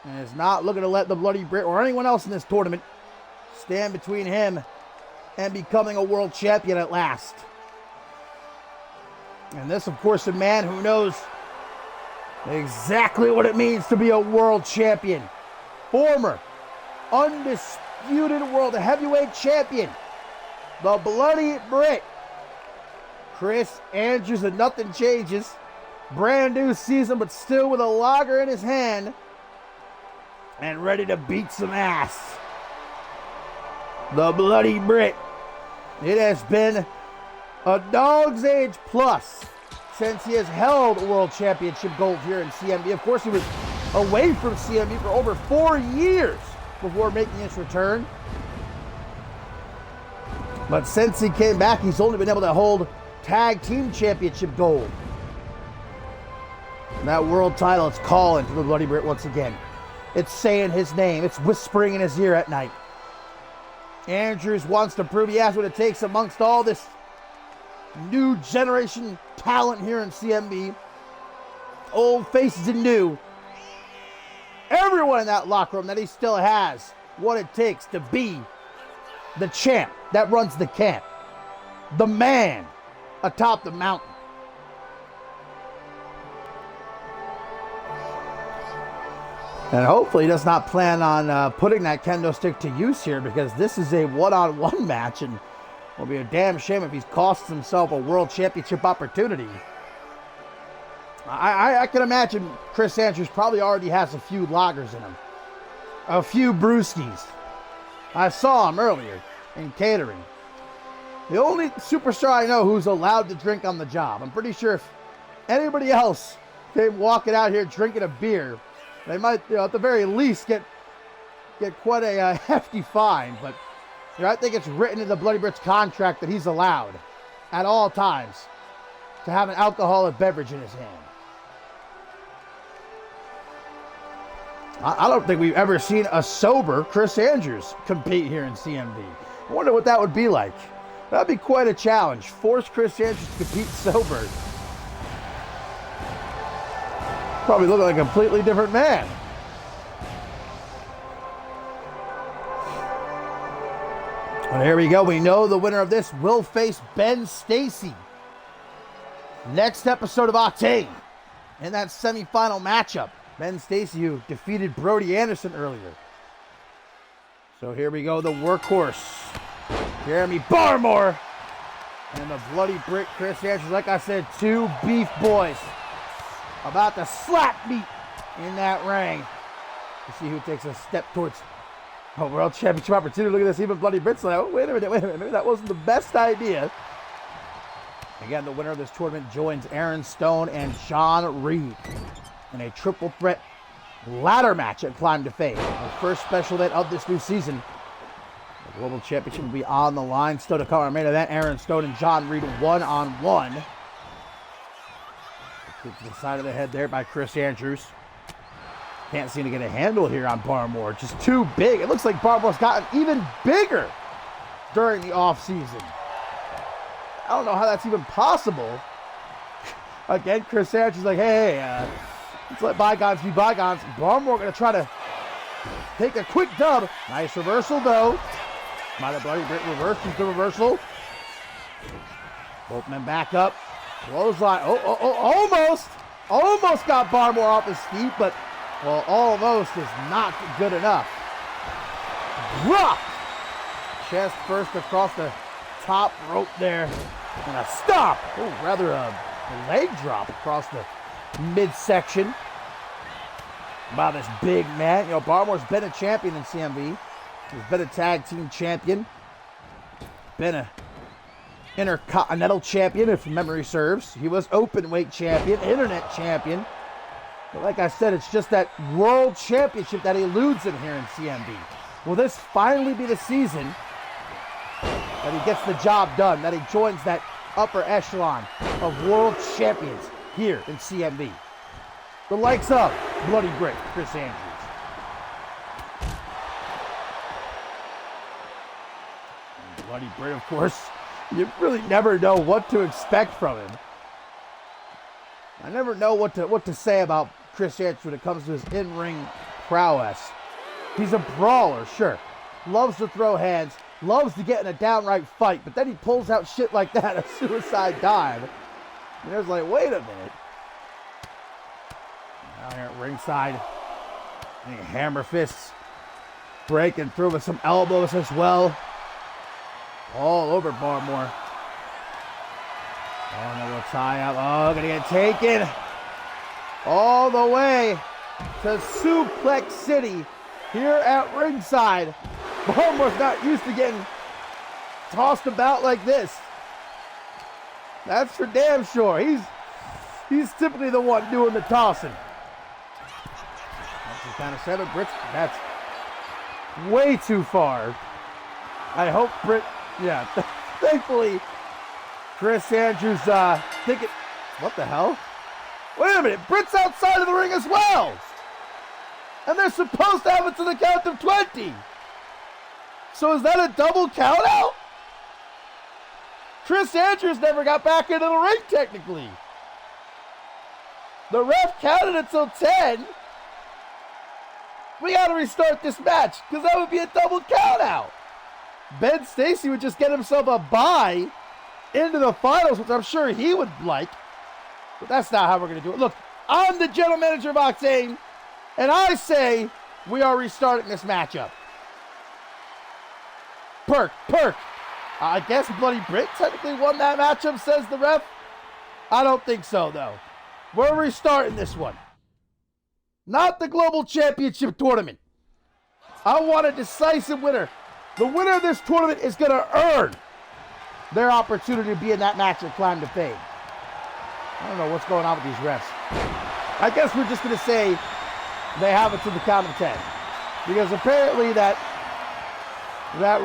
and is not looking to let the Bloody Brick or anyone else in this tournament stand between him and becoming a world champion at last. And this, of course, a man who knows exactly what it means to be a world champion. Former undisputed world heavyweight champion, the Bloody Brick Chris Andrews. And nothing changes. Brand new season, but still with a lager in his hand and ready to beat some ass. The Bloody Brick. It has been a dog's age plus since he has held world championship gold here in CMV. Of course, he was away from CMV for over 4 years before making his return. But since he came back, he's only been able to hold tag team championship gold. And that world title, it's calling to the Bloody Brick once again. It's saying his name. It's whispering in his ear at night. Andrews wants to prove he has what it takes amongst all this new generation talent here in CMV. Old faces and new. Everyone in that locker room that he still has what it takes to be the champ that runs the camp. The man atop the mountain. And hopefully he does not plan on putting that kendo stick to use here, because this is a one-on-one match, and it will be a damn shame if he's cost himself a world championship opportunity. I can imagine Chris Andrews probably already has a few lagers in him. A few brewskis. I saw him earlier in catering. The only superstar I know who's allowed to drink on the job. I'm pretty sure if anybody else came walking out here drinking a beer, they might, at the very least, get quite a hefty fine. But I think it's written in the Bloody Brick's contract that he's allowed at all times to have an alcoholic beverage in his hand. I don't think we've ever seen a sober Chris Andrews compete here in CMV. I wonder what that would be like. That'd be quite a challenge. Force Chris Andrews to compete sober. Probably look like a completely different man. Well, here we go. We know the winner of this will face Ben Stacy. Next episode of Octane. In that semifinal matchup. Ben Stacy, who defeated Brody Anderson earlier. So here we go. The workhorse. Jeremy Barmore. And the Bloody Brick Chris Andrews. Like I said, two beef boys about to slap meet in that ring. To see who takes a step towards a world championship opportunity. Look at this, even Bloody Brick's like, oh, wait a minute, maybe that wasn't the best idea. Again, the winner of this tournament joins Aaron Stone and John Reed in a triple threat ladder match at Climb to Fame. The first special event of this new season. The Global Championship will be on the line. Still to come, our main event, Aaron Stone and John Reed one-on-one. To the side of the head there by Chris Andrews. Can't seem to get a handle here on Barmore. Just too big. It looks like Barmore's gotten even bigger during the offseason. I don't know how that's even possible. Again, Chris Sanchez is like, hey, let's let bygones be bygones. Barmore going to try to take a quick dub. Nice reversal, though. Might have bloody Brit reversed the reversal. Both men back up. Clothesline. Almost. Almost got Barmore off his feet, but, well, almost is not good enough. Drop. Chest first across the top rope there. And a stop. Oh, rather a leg drop across the midsection by this big man. You know, Barmore's been a champion in CMV. He's been a tag team champion. Been a Intercontinental champion, if memory serves. He was open weight champion, internet champion. But like I said, it's just that world championship that eludes him here in CMV. Will this finally be the season that he gets the job done, that he joins that upper echelon of world champions here in CMV? The likes of Bloody Brick, Chris Andrews. And Bloody Brick, of course, you really never know what to expect from him. I never know what to say about Chris Andrews when it comes to his in-ring prowess. He's a brawler, sure. Loves to throw hands, loves to get in a downright fight, but then he pulls out shit like that, a suicide dive. And it's like, wait a minute. Down here at ringside, hammer fists breaking through with some elbows as well. All over Barmore. Oh, and a little tie up. Oh, gonna get taken all the way to Suplex City here at ringside. Barmore's not used to getting tossed about like this. That's for damn sure. He's typically the one doing the tossing. That's the kind of seven. Britt's, that's way too far. I hope Britt, yeah, thankfully, Chris Andrews thinking, what the hell? Wait a minute, Britt's outside of the ring as well. And they're supposed to have it to the count of 20. So is that a double count out? Chris Andrews never got back into the ring technically. The ref counted until 10. We gotta restart this match because that would be a double count out. Ben Stacy would just get himself a bye into the finals, which I'm sure he would like. But that's not how we're going to do it. Look, I'm the general manager of Octane, and I say we are restarting this matchup. Perk. I guess Bloody Britt technically won that matchup, says the ref. I don't think so, though. We're restarting this one. Not the Global Championship Tournament. I want a decisive winner. The winner of this tournament is going to earn their opportunity to be in that match and climb to fame. I don't know what's going on with these refs. I guess we're just going to say they have it to the count of 10. Because apparently that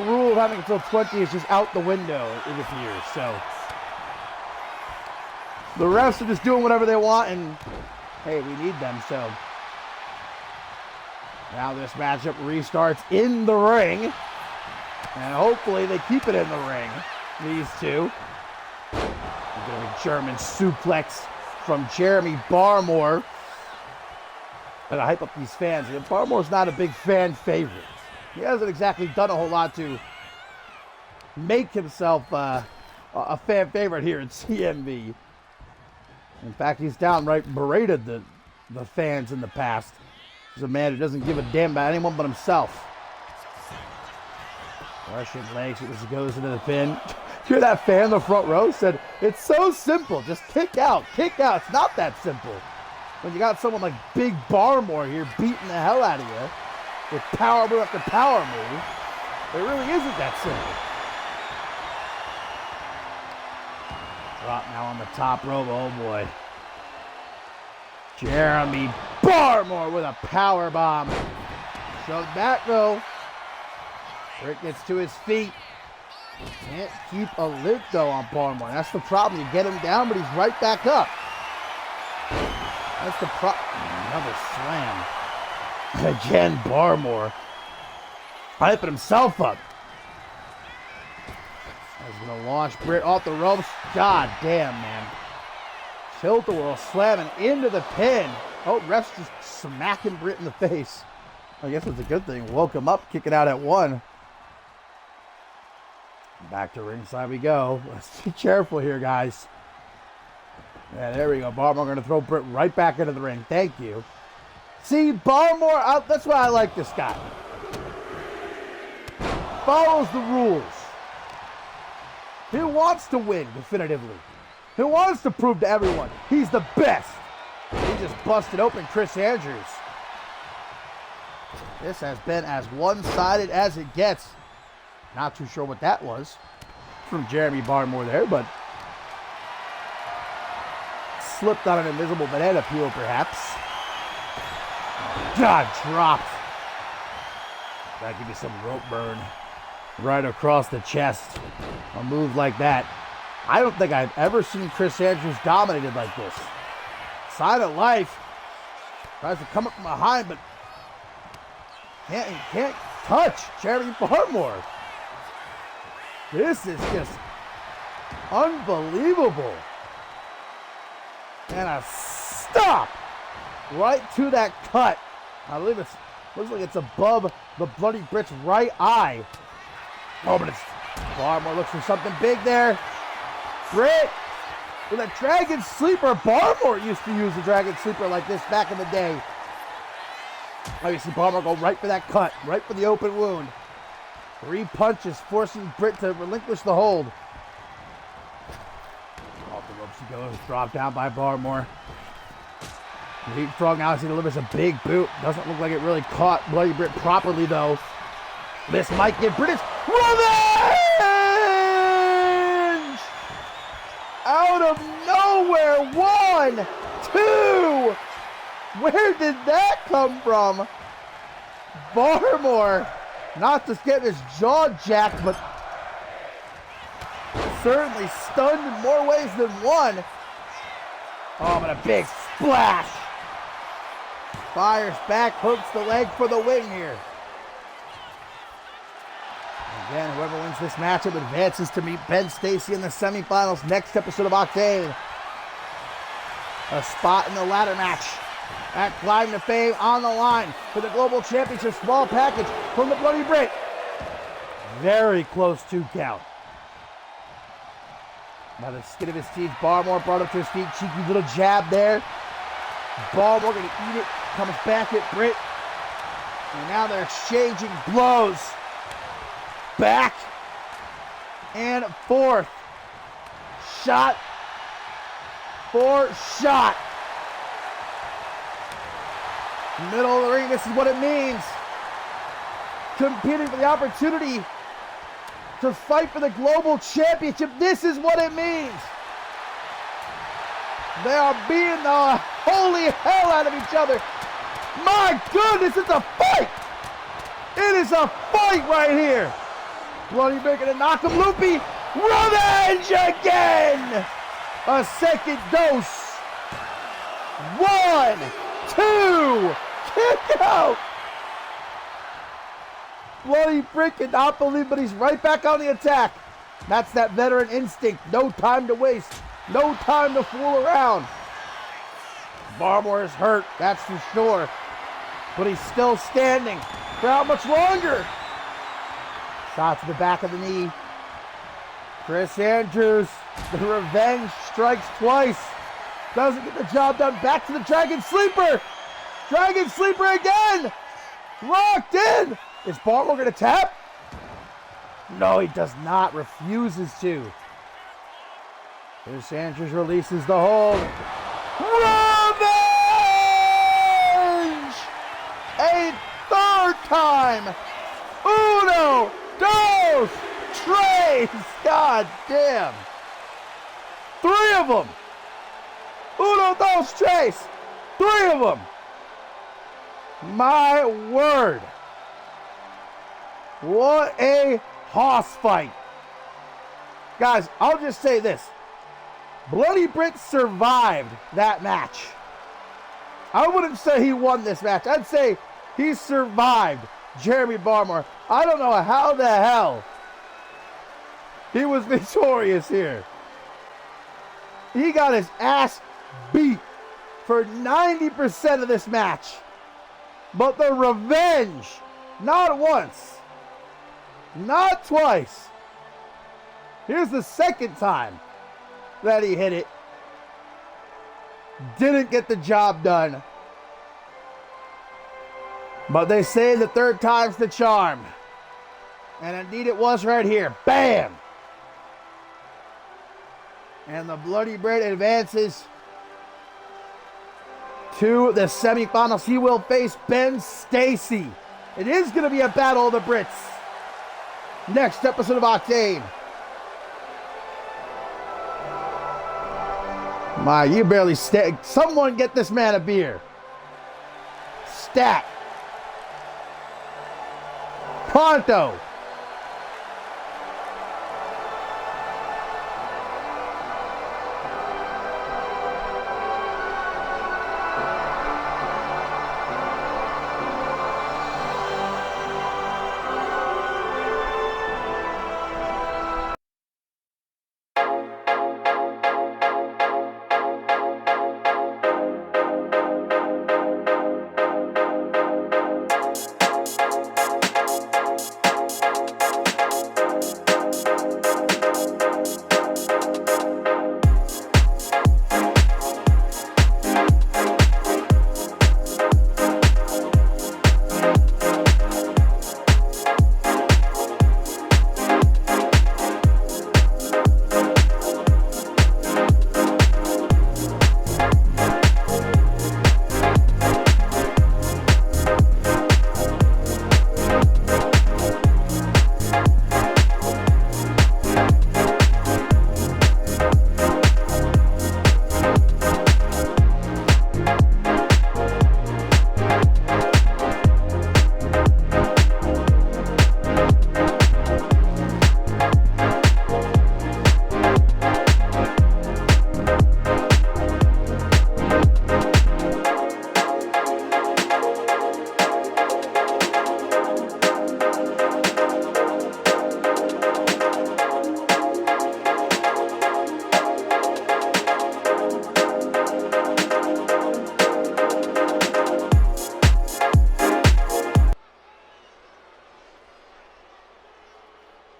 rule of having until 20 is just out the window, it appears. So the refs are just doing whatever they want, and hey, we need them. So now this matchup restarts in the ring. And hopefully they keep it in the ring, these two. A German suplex from Jeremy Barmore. And I hype up these fans. Barmore's not a big fan favorite. He hasn't exactly done a whole lot to make himself a fan favorite here in CMV. In fact, he's downright berated the fans in the past. He's a man who doesn't give a damn about anyone but himself. Russian legs as he goes into the pin. Hear that fan in the front row said, it's so simple. Just kick out. It's not that simple. When you got someone like Big Barmore here beating the hell out of you with power move after power move, it really isn't that simple. Drop now on the top rope. Oh boy. Jeremy Barmore with a power bomb. Shoved back though. Rick gets to his feet. Can't keep a lid though on Barmore. That's the problem. You get him down, but he's right back up. That's the problem. Another slam. Again, Barmore hyping himself up. He's going to launch Britt off the ropes. God damn, man. Tilt-a-whirl slamming into the pin. Oh, ref's just smacking Britt in the face. I guess it's a good thing. Woke him up, kicking out at 1. Back to ringside we go. Let's be careful here, guys. Yeah, there we go. Barmore going to throw Britt right back into the ring. Thank you. See, Barmore, that's why I like this guy. Follows the rules. He wants to win definitively. He wants to prove to everyone he's the best. He just busted open Chris Andrews. This has been as one-sided as it gets. Not too sure what that was from Jeremy Barmore there, but slipped on an invisible banana peel, perhaps. God, dropped. That give you some rope burn right across the chest. A move like that. I don't think I've ever seen Chris Andrews dominated like this. Sign of life. Tries to come up from behind, but can't touch Jeremy Barmore. This is just unbelievable. And a stop right to that cut. I believe it looks like it's above the Bloody Britt's right eye. Oh, but it's Barmore looks for something big there. Britt with a Dragon Sleeper. Barmore used to use a Dragon Sleeper like this back in the day. Oh, you see Barmore go right for that cut, right for the open wound. 3 punches forcing Britt to relinquish the hold. Off the ropes he goes, dropped down by Barmore. Leapfrog now as he delivers a big boot. Doesn't look like it really caught Bloody Britt properly though. This might give British revenge! Out of nowhere, 1, 2! Where did that come from? Barmore, not just getting his jaw jacked, but certainly stunned in more ways than one. Oh, but a big splash. Fires back, hooks the leg for the win here. Again, whoever wins this matchup advances to meet Ben Stacy in the semifinals next episode of Octane. A spot in the ladder match at Climb to Fame on the line for the Global Championship small package from the Bloody Britt. Very close to count. Now the skin of his teeth, Barmore brought up to his feet, cheeky little jab there. Barmore gonna eat it, comes back at Britt. And now they're exchanging blows. Back and forth. Shot for shot. Middle of the ring, this is what it means. Competing for the opportunity to fight for the Global Championship. This is what it means. They are beating the holy hell out of each other. My goodness, it's a fight. It is a fight right here. Bloody Britt gonna knock him loopy. Revenge again. A second dose. 1, 2. Kick out. Bloody Britt cannot believe, but he's right back on the attack. That's that veteran instinct. No time to waste. No time to fool around. Barmore is hurt, that's for sure. But he's still standing. For how much longer? Shot to the back of the knee. Chris Andrews, the revenge strikes twice. Doesn't get the job done. Back to the Dragon Sleeper. Dragon Sleeper again. Locked in. Is Barmore going to tap? No, he does not. Refuses to. Chris Andrews releases the hold. Revenge! A third time. Uno, dos, tres. God damn. 3 of them. Uno, dos, tres. 3 of them. My word. What a hoss fight. Guys, I'll just say this. Bloody Britt survived that match. I wouldn't say he won this match. I'd say He survived Jeremy Barmore. I don't know how the hell he was victorious here. He got his ass beat for 90% of this match. But the revenge, not once, not twice. Here's the second time that he hit it. Didn't get the job done. But they say the third time's the charm. And indeed it was right here. Bam! And the Bloody Brand advances to the semifinals. He will face Ben Stacy. It is going to be a battle of the Brits. Next episode of Octane. My, you barely someone get this man a beer. Stat. Pronto.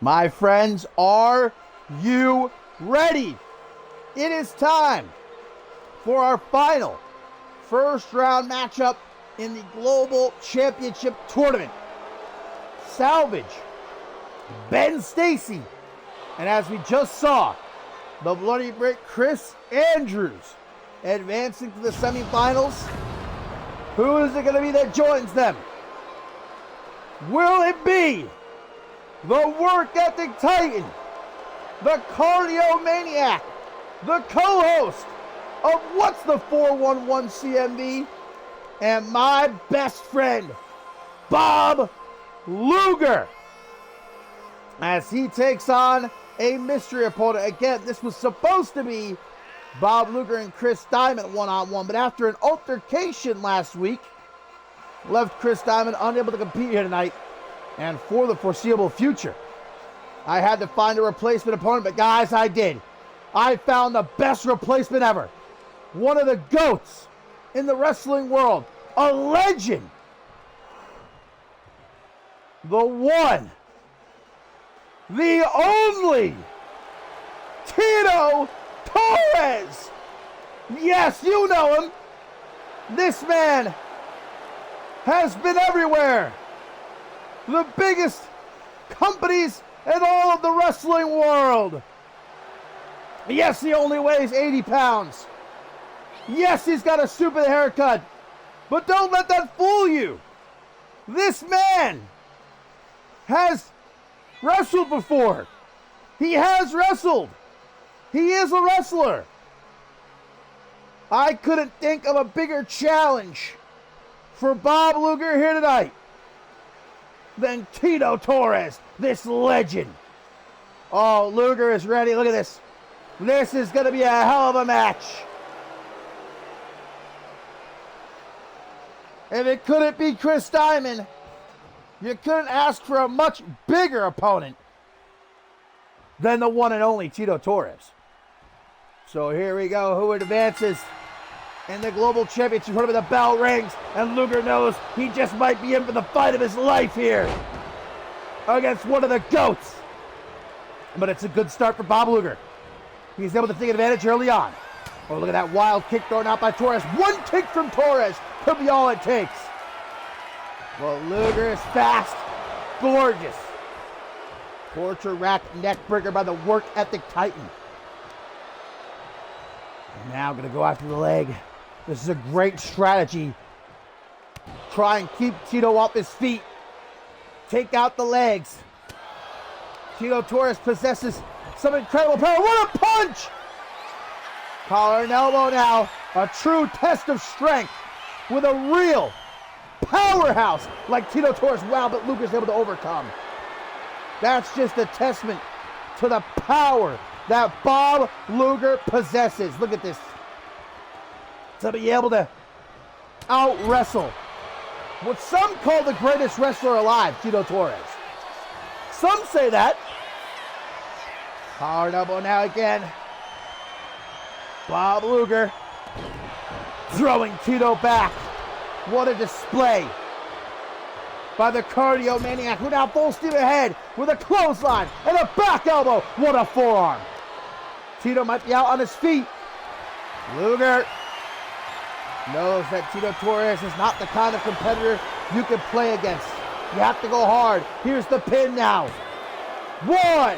My friends, are you ready? It is time for our final first round matchup in the Global Championship Tournament. Salvage, Ben Stacy, and as we just saw, the Bloody Brick Chris Andrews advancing to the semifinals. Who is it going to be that joins them? Will it be the work ethic titan, the cardio maniac, the co-host of What's the 411 CMV, and my best friend, Bob Luger, as he takes on a mystery opponent? Again, this was supposed to be Bob Luger and Chris Diamond one-on-one, but after an altercation last week, left Chris Diamond unable to compete here tonight. And for the foreseeable future, I had to find a replacement opponent, but guys, I did. I found the best replacement ever. One of the GOATs in the wrestling world. A legend. The one, the only, Tito Torres. Yes, you know him. This man has been everywhere. The biggest companies in all of the wrestling world. Yes, he only weighs 80 pounds. Yes, he's got a stupid haircut. But don't let that fool you. This man has wrestled before. He has wrestled. He is a wrestler. I couldn't think of a bigger challenge for Bob Luger here tonight than Tito Torres, this legend. Oh, Luger is ready. Look at this. This is going to be a hell of a match. If it couldn't be Chris Diamond, you couldn't ask for a much bigger opponent than the one and only Tito Torres. So here we go. Who advances in the Global Championship Tournament? The bell rings, and Luger knows he just might be in for the fight of his life here against one of the GOATs. But it's a good start for Bob Luger. He's able to take advantage early on. Oh, look at that wild kick thrown out by Torres. One kick from Torres could be all it takes. Well, Luger is fast, gorgeous. Torture rack neck breaker by the work ethic titan. And now going to go after the leg. This is a great strategy. Try and keep Tito off his feet. Take out the legs. Tito Torres possesses some incredible power. What a punch! Collar and elbow now. A true test of strength with a real powerhouse like Tito Torres. Wow, but Luger's able to overcome. That's just a testament to the power that Bob Luger possesses. Look at this. To be able to out-wrestle what some call the greatest wrestler alive, Tito Torres. Some say that. Hard elbow now again. Bob Luger throwing Tito back. What a display by the cardio maniac, who now full steam ahead with a clothesline and a back elbow. What a forearm. Tito might be out on his feet. Luger knows that Tito Torres is not the kind of competitor you can play against. You have to go hard. Here's the pin now. 1,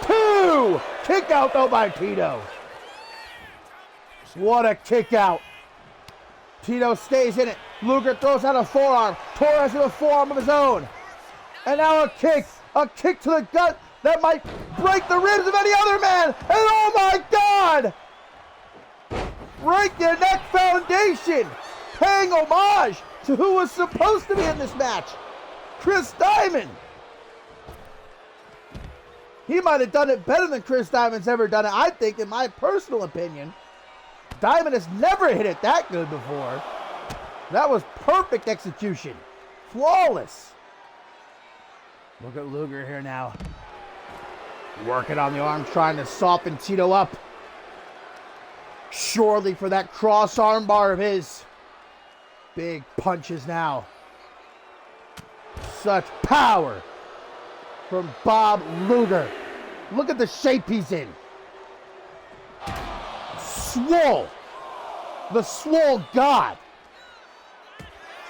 2. Kick out though by Tito. What a kick out. Tito stays in it. Luger throws out a forearm. Torres with a forearm of his own. And now a kick to the gut that might break the ribs of any other man. And oh my God! Break your neck foundation. Paying homage to who was supposed to be in this match. Chris Diamond. He might have done it better than Chris Diamond's ever done it. I think, in my personal opinion, Diamond has never hit it that good before. That was perfect execution. Flawless. Look at Luger here now. Working on the arm, trying to soften Tito up. Surely for that cross arm bar of his. Big punches now. Such power from Bob Luger. Look at the shape he's in. Swole. The swole god.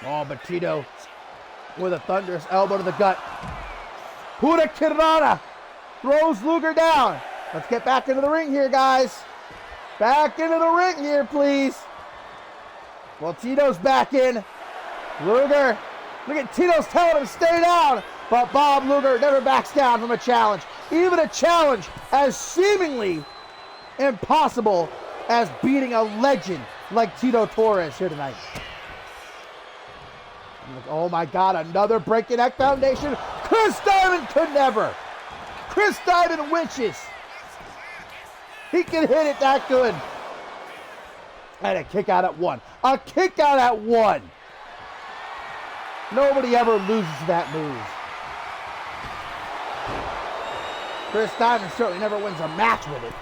Oh, but Tito with a thunderous elbow to the gut. Huda Kirana throws Luger down. Let's get back into the ring here, guys. Back into the ring here, please. Well, Tito's back in. Luger, look at Tito's telling him to stay down. But Bob Luger never backs down from a challenge. Even a challenge as seemingly impossible as beating a legend like Tito Torres here tonight. Oh my God, another break your neck foundation. Chris Diamond could never. Chris Diamond wishes he can hit it that good. And a kick out at 1. A kick out at 1. Nobody ever loses that move. Chris Diamond certainly never wins a match with it.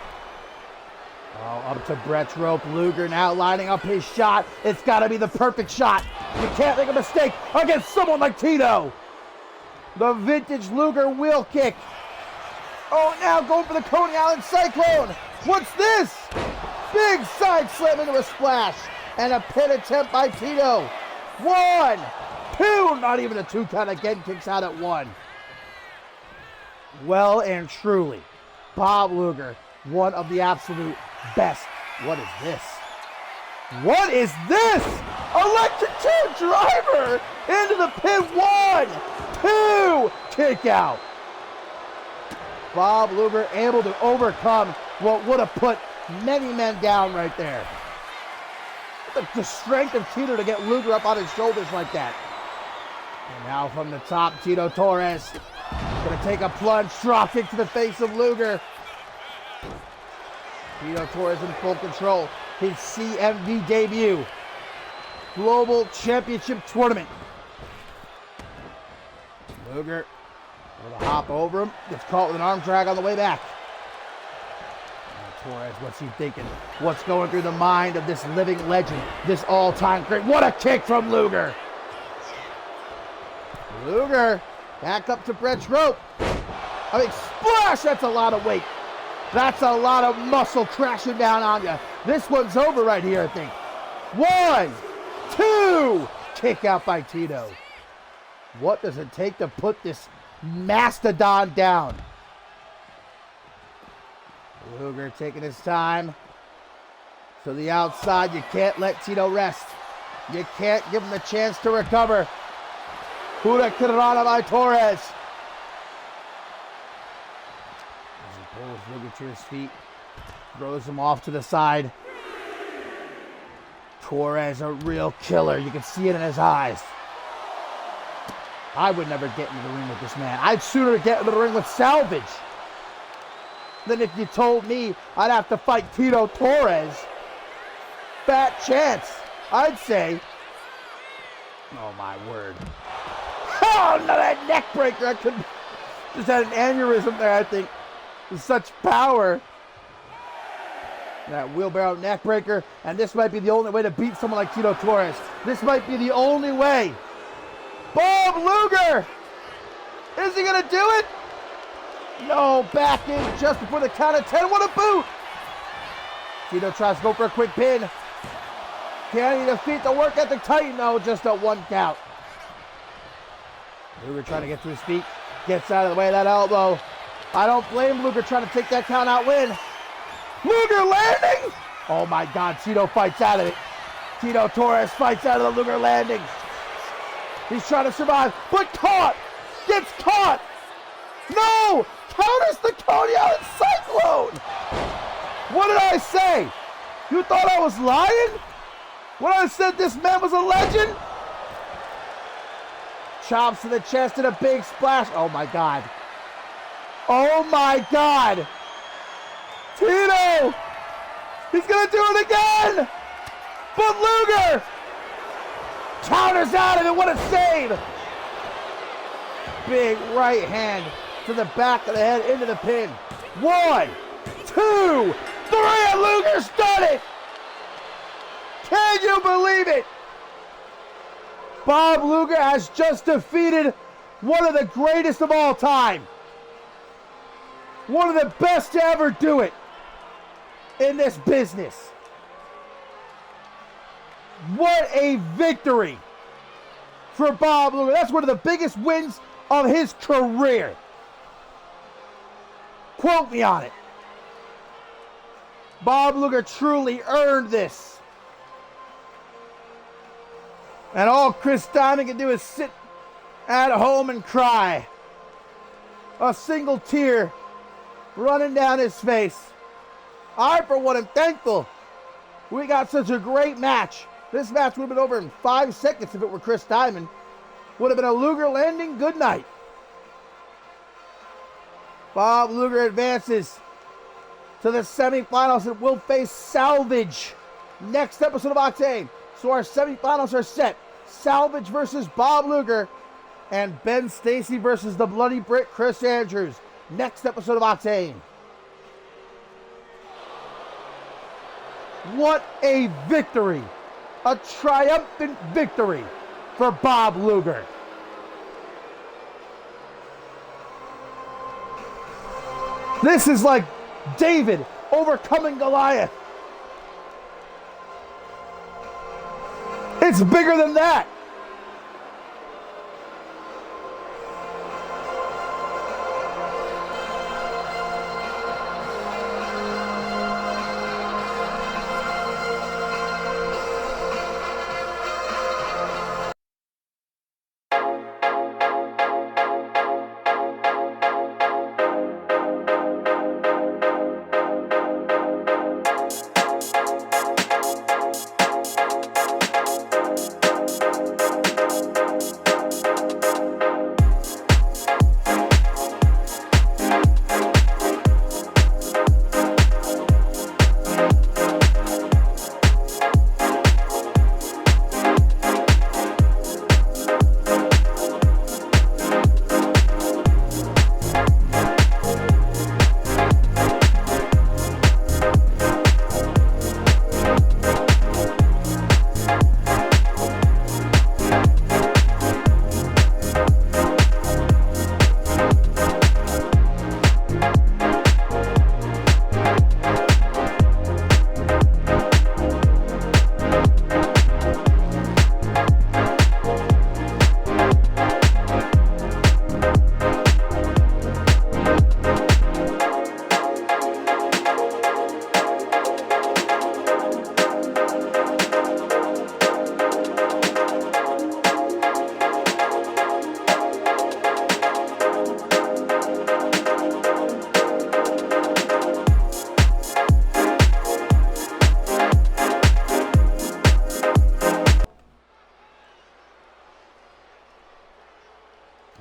Oh, up to Brett's rope. Luger now lining up his shot. It's got to be the perfect shot. You can't make a mistake against someone like Tito. The vintage Luger wheel kick. Oh, now going for the Coney Island Cyclone. What's this? Big side slam into a splash. And a pin attempt by Tito. 1, 2. Not even a 2 count again. Kicks out at 1. Well and truly, Bob Luger, one of the absolute best. What is this? What is this? Electric chair driver into the pin. 1, 2. Kick out. Bob Luger able to overcome what would have put many men down right there. The strength of Tito to get Luger up on his shoulders like that. And now from the top, Tito Torres going to take a plunge, drop kick to the face of Luger. Tito Torres in full control. His CMV debut. Global Championship Tournament. Luger with a hop over him. Gets caught with an arm drag on the way back. Torres, what's he thinking? What's going through the mind of this living legend, this all-time great? What a kick from Luger! Luger back up to Brett's rope. I mean, splash! That's a lot of weight. That's a lot of muscle crashing down on you. This one's over right here, I think. 1, 2, kick out by Tito. What does it take to put this mastodon down? Luger taking his time to the outside. You can't let Tito rest. You can't give him a chance to recover. Hurricanrana by Torres. As he pulls Luger to his feet, throws him off to the side. Torres, a real killer. You can see it in his eyes. I would never get into the ring with this man. I'd sooner get into the ring with Salvage than if you told me I'd have to fight Tito Torres. Fat chance, I'd say. Oh, my word. Oh, no, that neck breaker. I could just had an aneurysm there, I think. With such power. That wheelbarrow neck breaker. And this might be the only way to beat someone like Tito Torres. This might be the only way. Bob Luger! Is he going to do it? No, back in just before the count of 10. What a boot! Tito tries to go for a quick pin. Can he defeat the work ethic titan? No, just a 1 count. Luger trying to get to his feet. Gets out of the way of that elbow. I don't blame Luger trying to take that count out win. Luger landing! Oh my God, Tito fights out of it. Tito Torres fights out of the Luger landing. He's trying to survive, but caught! Gets caught! No! Counters the Coney Island Cyclone! What did I say? You thought I was lying? When I said this man was a legend? Chops to the chest and a big splash. Oh my God. Oh my God. Tito! He's gonna do it again! But Luger counters out of it. What a save! Big right hand to the back of the head into the pin. 1, 2, 3, and Luger's done it! Can you believe it? Bob Luger has just defeated one of the greatest of all time. One of the best to ever do it in this business. What a victory for Bob Luger. That's one of the biggest wins of his career. Quote me on it. Bob Luger truly earned this. And all Chris Diamond can do is sit at home and cry. A single tear running down his face. I, for one, am thankful we got such a great match. This match would have been over in 5 seconds if it were Chris Diamond. Would have been a Luger landing. Good night. Bob Luger advances to the semifinals and will face Salvage next episode of Octane. So our semifinals are set. Salvage versus Bob Luger and Ben Stacy versus the Bloody Brit Chris Andrews. Next episode of Octane. What a victory. A triumphant victory for Bob Luger. This is like David overcoming Goliath. It's bigger than that.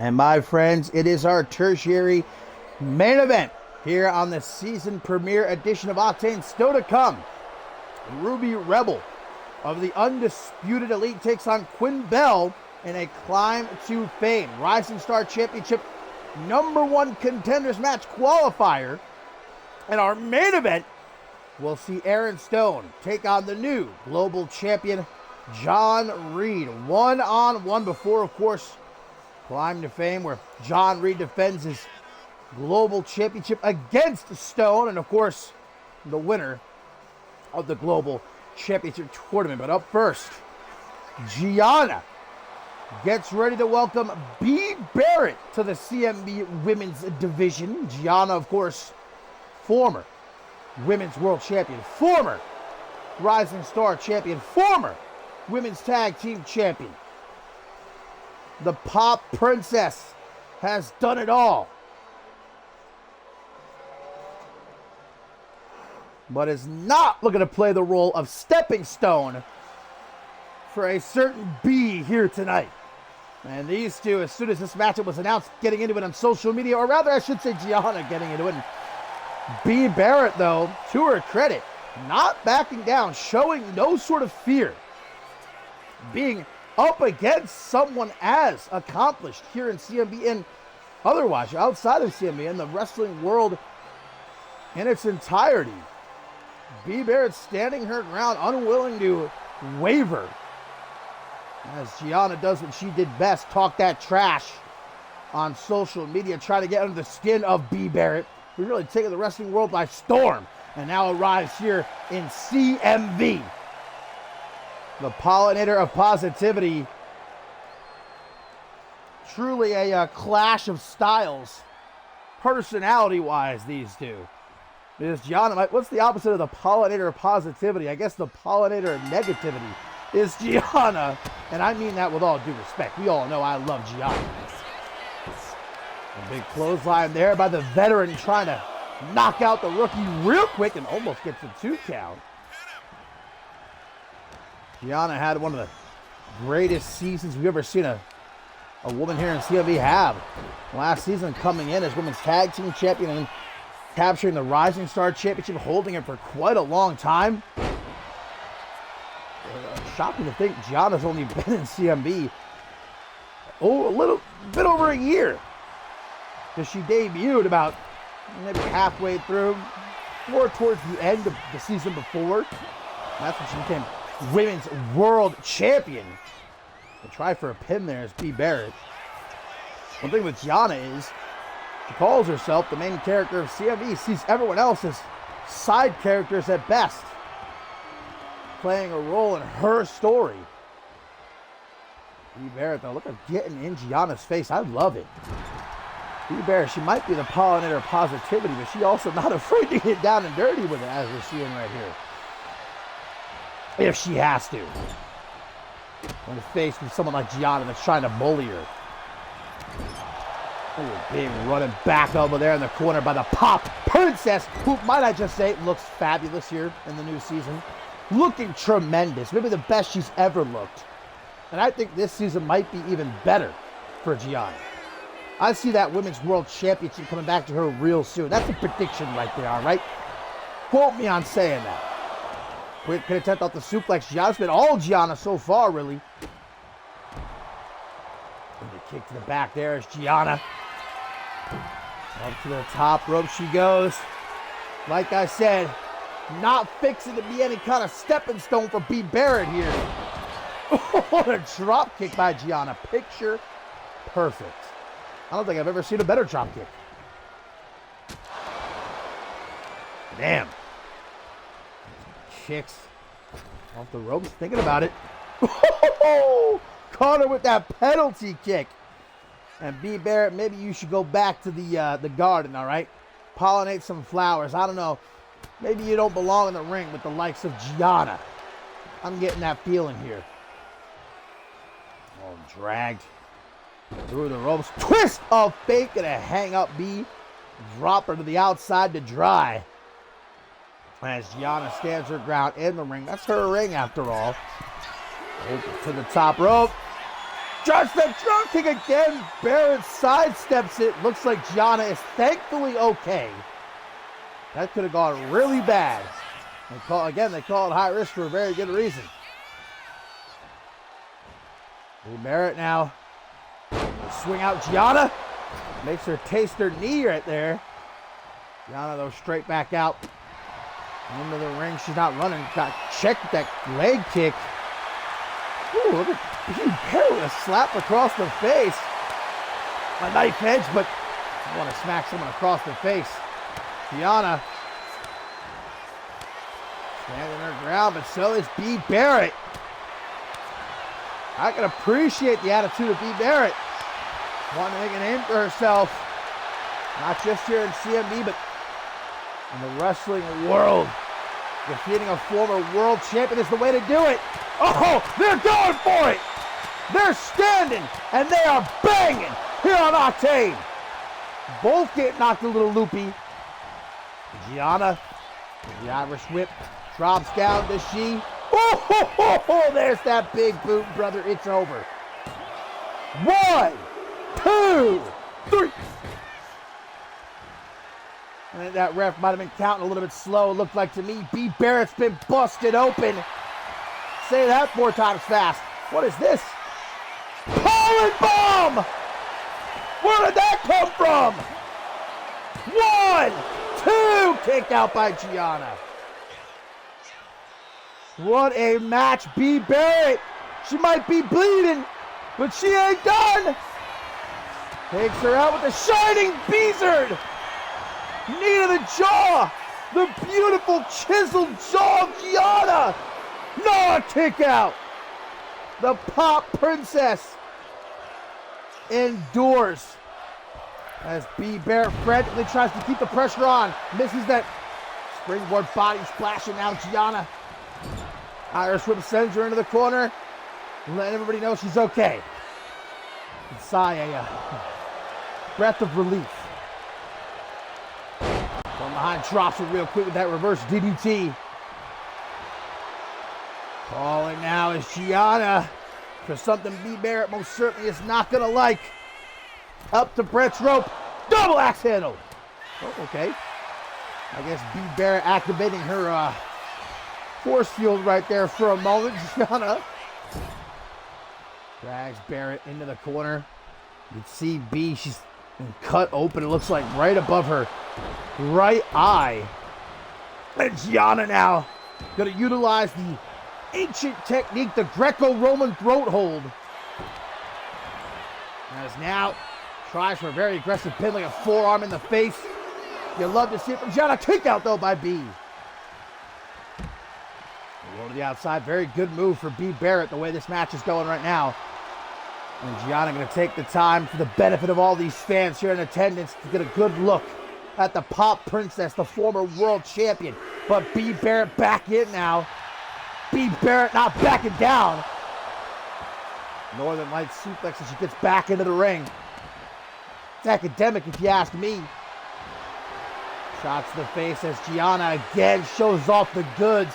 And my friends, it is our tertiary main event here on the season premiere edition of Octane. Still to come, Ruby Rebel of the Undisputed Elite takes on Quinn Bell in a Climb to Fame Rising Star Championship #1 contenders match qualifier. And our main event will see Aaron Stone take on the new global champion, John Reed. One-on-one before, of course, Climb to Fame, where John Reed defends his global championship against Stone, and of course, the winner of the global championship tournament. But up first, Gianna gets ready to welcome B. Barrett to the CMV women's division. Gianna, of course, former women's world champion, former Rising Star champion, former women's tag team champion. The Pop Princess has done it all, but is not looking to play the role of stepping stone for a certain B here tonight. And these two, as soon as this matchup was announced, getting into it on social media, or rather I should say Gianna getting into it. And B. Barrett, though, to her credit, not backing down, showing no sort of fear, being up against someone as accomplished here in CMV and otherwise outside of CMV in the wrestling world in its entirety. B. Barrett standing her ground, unwilling to waver, as Gianna does what she did best, talk that trash on social media, trying to get under the skin of B. Barrett, who's really taken the wrestling world by storm and now arrives here in CMV. The pollinator of positivity. Truly a clash of styles, personality-wise, these two. Is Gianna, what's the opposite of the pollinator of positivity? I guess the pollinator of negativity is Gianna, and I mean that with all due respect. We all know I love Gianna. A big clothesline there by the veteran, trying to knock out the rookie real quick and almost gets a 2 count. Gianna had one of the greatest seasons we've ever seen a woman here in CMV have. Last season, coming in as women's tag team champion and capturing the Rising Star Championship, holding it for quite a long time. Shocking to think Gianna's only been in CMV a little bit over a year, because she debuted about maybe halfway through, or towards the end of the season before. That's when she became women's world champion. The try for a pin there is B. Barrett. One thing with Gianna is she calls herself the main character of CMV, sees everyone else as side characters at best, playing a role in her story. B. Barrett, though, look at getting in Gianna's face. I love it. B. Barrett, she might be the pollinator of positivity, but she also not afraid to get down and dirty with it, as we're seeing right here. If she has to. When faced with someone like Gianna that's trying to bully her. Oh, big running back elbow there in the corner by the Pop Princess, who, might I just say, looks fabulous here in the new season. Looking tremendous. Maybe the best she's ever looked. And I think this season might be even better for Gianna. I see that Women's World Championship coming back to her real soon. That's a prediction right there, all right? Quote me on saying that. Quick pin attempt off the suplex. Gianna's been all Gianna so far, really. And the kick to the back there is Gianna. Up to the top rope she goes. Like I said, not fixing to be any kind of stepping stone for B. Barrett here. What a drop kick by Gianna. Picture perfect. I don't think I've ever seen a better drop kick. Damn. Kicks off the ropes, thinking about it. Caught her with that penalty kick. And B. Barrett, maybe you should go back to the garden, all right? Pollinate some flowers. I don't know. Maybe you don't belong in the ring with the likes of Gianna. I'm getting that feeling here. Oh, dragged through the ropes. Twist of fate. Gonna hang up B. Drop her to the outside to dry. As Gianna stands her ground in the ring. That's her ring after all. Open to the top rope. Just the drop kick again. Barrett sidesteps it. Looks like Gianna is thankfully okay. That could have gone really bad. They call it high risk for a very good reason. Barrett now. Swing out Gianna. Makes her taste her knee right there. Gianna, though, straight back out. Into the ring. She's not running. Got checked with that leg kick. Ooh, look at Barrett, a slap across the face. A knife edge, but I want to smack someone across the face. Gianna standing her ground, but so is B. Barrett. I can appreciate the attitude of B. Barrett. Wanting to make a name for herself. Not just here in CMV, but in the wrestling world. Defeating a former world champion is the way to do it. Oh, they're going for it. They're standing, and they are banging here on Octane. Both get knocked a little loopy. Gianna, the Irish whip, drops down to she. Oh, there's that big boot, brother. It's over. 1, 2, 3. I think that ref might have been counting a little bit slow. It looked like to me B. Barrett's been busted open. Say that 4 times fast. What is this? Power bomb! Where did that come from? 1, 2, kicked out by Gianna. What a match, B. Barrett. She might be bleeding, but she ain't done. Takes her out with the shining beezard. Knee to the jaw. The beautiful chiseled jaw of Gianna. No, a kick out. The Pop Princess endures as B. Barrett frantically tries to keep the pressure on. Misses that springboard body splash, and now Gianna. Irish whip sends her into the corner. Letting everybody know she's okay. Sigh a breath of relief. From behind, drops it real quick with that reverse DDT. Calling now is Gianna for something B. Barrett most certainly is not going to like. Up to Brett's rope. Double axe handle. Oh, okay. I guess B. Barrett activating her force field right there for a moment. Gianna drags Barrett into the corner. You can see B. She's been cut open. It looks like right above her right eye. And Gianna now going to utilize the ancient technique, the Greco-Roman throat hold. As now tries for a very aggressive pin, like a forearm in the face. You love to see it from Gianna. Kick out though by B. Go to the outside. Very good move for B. Barrett the way this match is going right now. And Gianna going to take the time for the benefit of all these fans here in attendance to get a good look at the Pop Princess, the former world champion. But B. Barrett back in now. B. Barrett not backing down. Northern Lights suplex as she gets back into the ring. It's academic if you ask me. Shots to the face as Gianna again shows off the goods.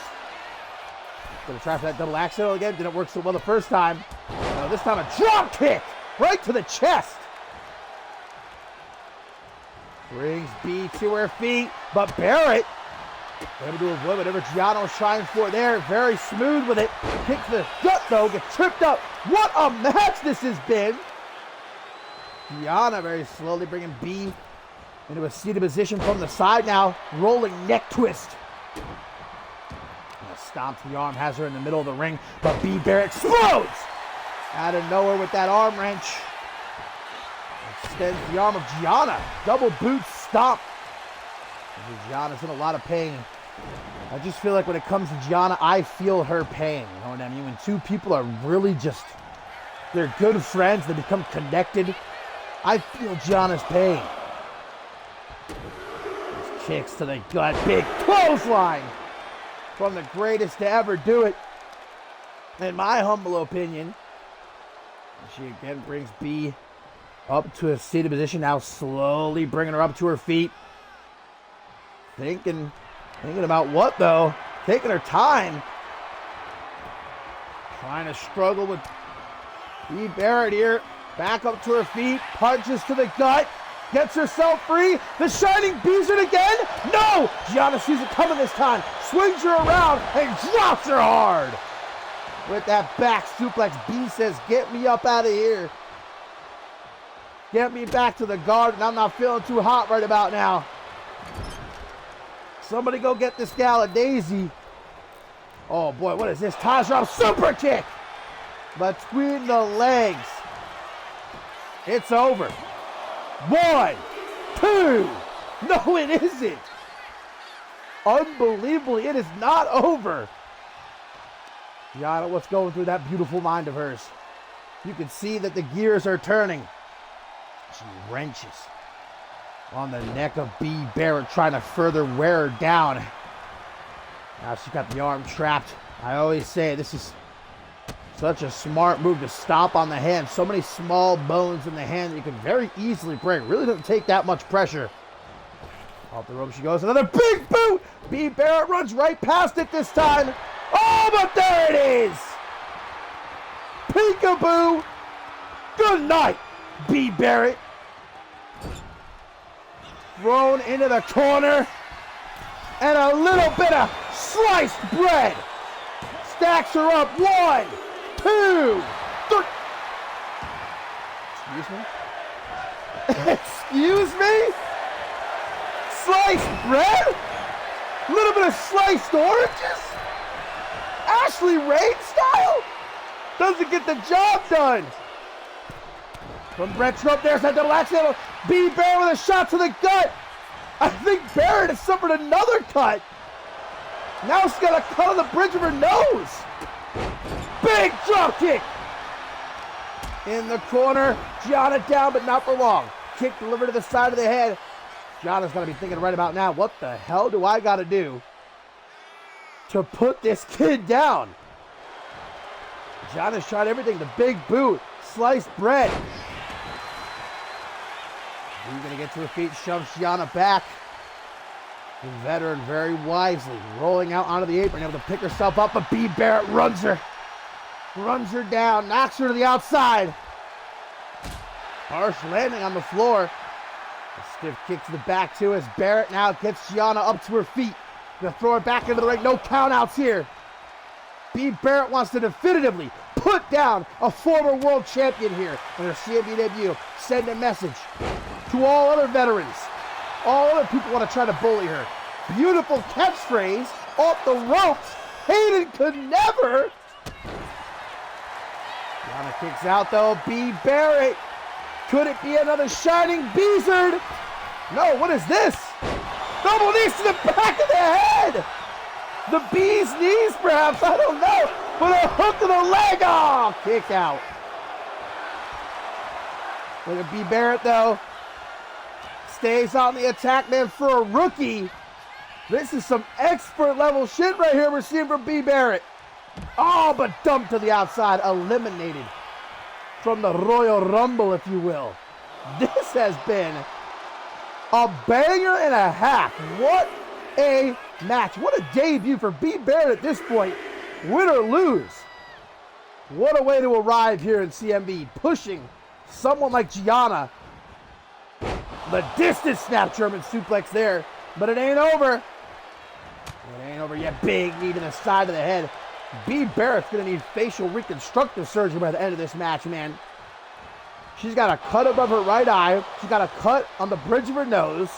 Gonna try for that double axe handle again. Didn't work so well the first time. No, this time a drop kick right to the chest. Brings B to her feet, but Barrett able to avoid whatever Gianna was trying for there. Very smooth with it. Kicks the gut though, gets tripped up. What a match this has been. Gianna very slowly bringing B into a seated position from the side now. Rolling neck twist. Stomps the arm, has her in the middle of the ring, but B. Barrett explodes out of nowhere with that arm wrench. Extends the arm of Gianna. Double boot stomp. Gianna's in a lot of pain. I just feel like when it comes to Gianna, I feel her pain. You know what I mean? When two people are really just, they're good friends, they become connected. I feel Gianna's pain. These kicks to the gut, big clothesline from the greatest to ever do it, in my humble opinion. She again brings B up to a seated position, now slowly bringing her up to her feet. Thinking about what though? Taking her time. Trying to struggle with B. Barrett here, back up to her feet, punches to the gut, gets herself free. The Shining Beezard again? No! Gianna sees it coming this time, swings her around, and drops her hard. With that back suplex, B says, get me up out of here. Get me back to the Garden. I'm not feeling too hot right about now. Somebody go get this gal a daisy. Oh boy, what is this? Tajra super kick between the legs. It's over. 1, 2. No, it isn't. Unbelievably, it is not over. Gianna, what's going through that beautiful mind of hers? You can see that the gears are turning. She wrenches on the neck of B. Barrett, trying to further wear her down. Now she's got the arm trapped. I always say this is such a smart move to stomp on the hand. So many small bones in the hand that you can very easily break. Really doesn't take that much pressure. Off the rope she goes. Another big boot. B. Barrett runs right past it this time. Oh, but there it is. Peekaboo. Good night, B. Barrett. Thrown into the corner. And a little bit of sliced bread. Stacks her up. 1, 2, 3. Excuse me? Excuse me? Sliced bread? A little bit of sliced oranges? Ashley Rain style? Doesn't get the job done. From Brett's rope, there's that double axe handle. B. Barrett with a shot to the gut. I think Barrett has suffered another cut. Now she's got a cut on the bridge of her nose. Big drop kick. In the corner, Gianna down, but not for long. Kick delivered to the side of the head. Gianna's going to be thinking right about now, what the hell do I got to do to put this kid down? Gianna's tried everything. The big boot, sliced bread. He's going to get to her feet, shoves Gianna back. The veteran very wisely rolling out onto the apron, able to pick herself up, but B. Barrett runs her down, knocks her to the outside. Harsh landing on the floor. A stiff kick to the back too, as Barrett now gets Gianna up to her feet. Gonna throw her back into the ring, no countouts here. B. Barrett wants to definitively put down a former world champion here on her CMV debut. Send a message to all other veterans. All other people want to try to bully her. Beautiful catchphrase off the ropes. Hayden could never. Gianna kicks out though. B. Barrett. Could it be another Shining Beezard? No, what is this? Double knees to the back of the head. The bee's knees, perhaps. I don't know. But a hook to the leg. Oh, kick out. Look at B. Barrett though. Stays on the attack, man, for a rookie. This is some expert level shit right here we're seeing from B. Barrett. Oh, but dumped to the outside, eliminated from the Royal Rumble, if you will. This has been a banger and a half. What a match. What a debut for B. Barrett at this point. Win or lose. What a way to arrive here in CMV, pushing someone like Gianna. The distance snap German suplex there, but it ain't over. It ain't over yet. Big knee to the side of the head. B. Barrett's going to need facial reconstructive surgery by the end of this match, man. She's got a cut above her right eye. She's got a cut on the bridge of her nose.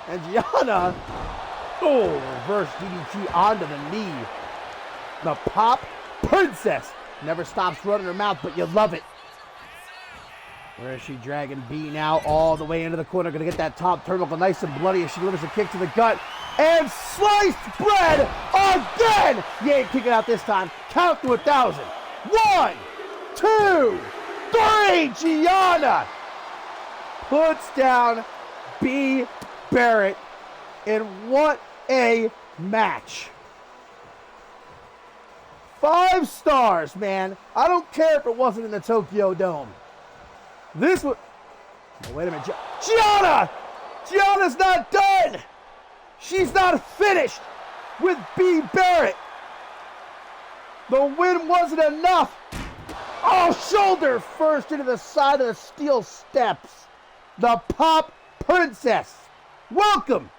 And Gianna, reverse DDT onto the knee. The pop princess never stops running her mouth, but you love it. Where is she dragging B now all the way into the corner? Going to get that top turnbuckle nice and bloody as she delivers a kick to the gut. And sliced bread again! You ain't kicking out this time. Count to 1,000. 1, 2, 3. Gianna puts down B. Barrett. And what a match. 5 stars, man. I don't care if it wasn't in the Tokyo Dome. This was... Oh, wait a minute. Gianna! Gianna's not done! She's not finished with B. Barrett. The win wasn't enough. Oh, shoulder first into the side of the steel steps. The Pop Princess. Welcome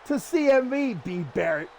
to CMV, B. Barrett.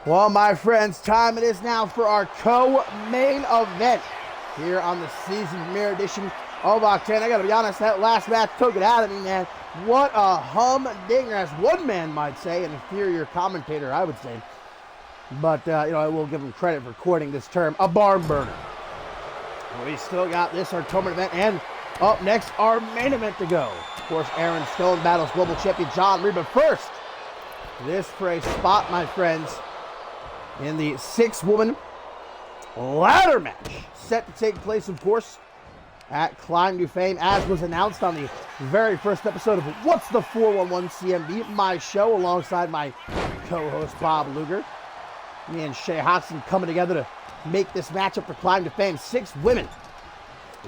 Well, my friends, time it is now for our co-main event here on the season premiere edition of Octane. I gotta be honest, that last match took it out of me, man. What a humdinger, as one man might say, an inferior commentator, I would say. But, I will give him credit for coining this term, a barn burner. We still got this, our tournament event, and up next, our main event to go. Of course, Aaron Stone battles global champion John Reed. But first, this for a spot, my friends, in the 6-woman ladder match, set to take place, of course, at Climb to Fame, as was announced on the very first episode of What's the 411 CMV, my show, alongside my co-host Bob Luger. Me and Shay Hodgson coming together to make this matchup for Climb to Fame. 6 women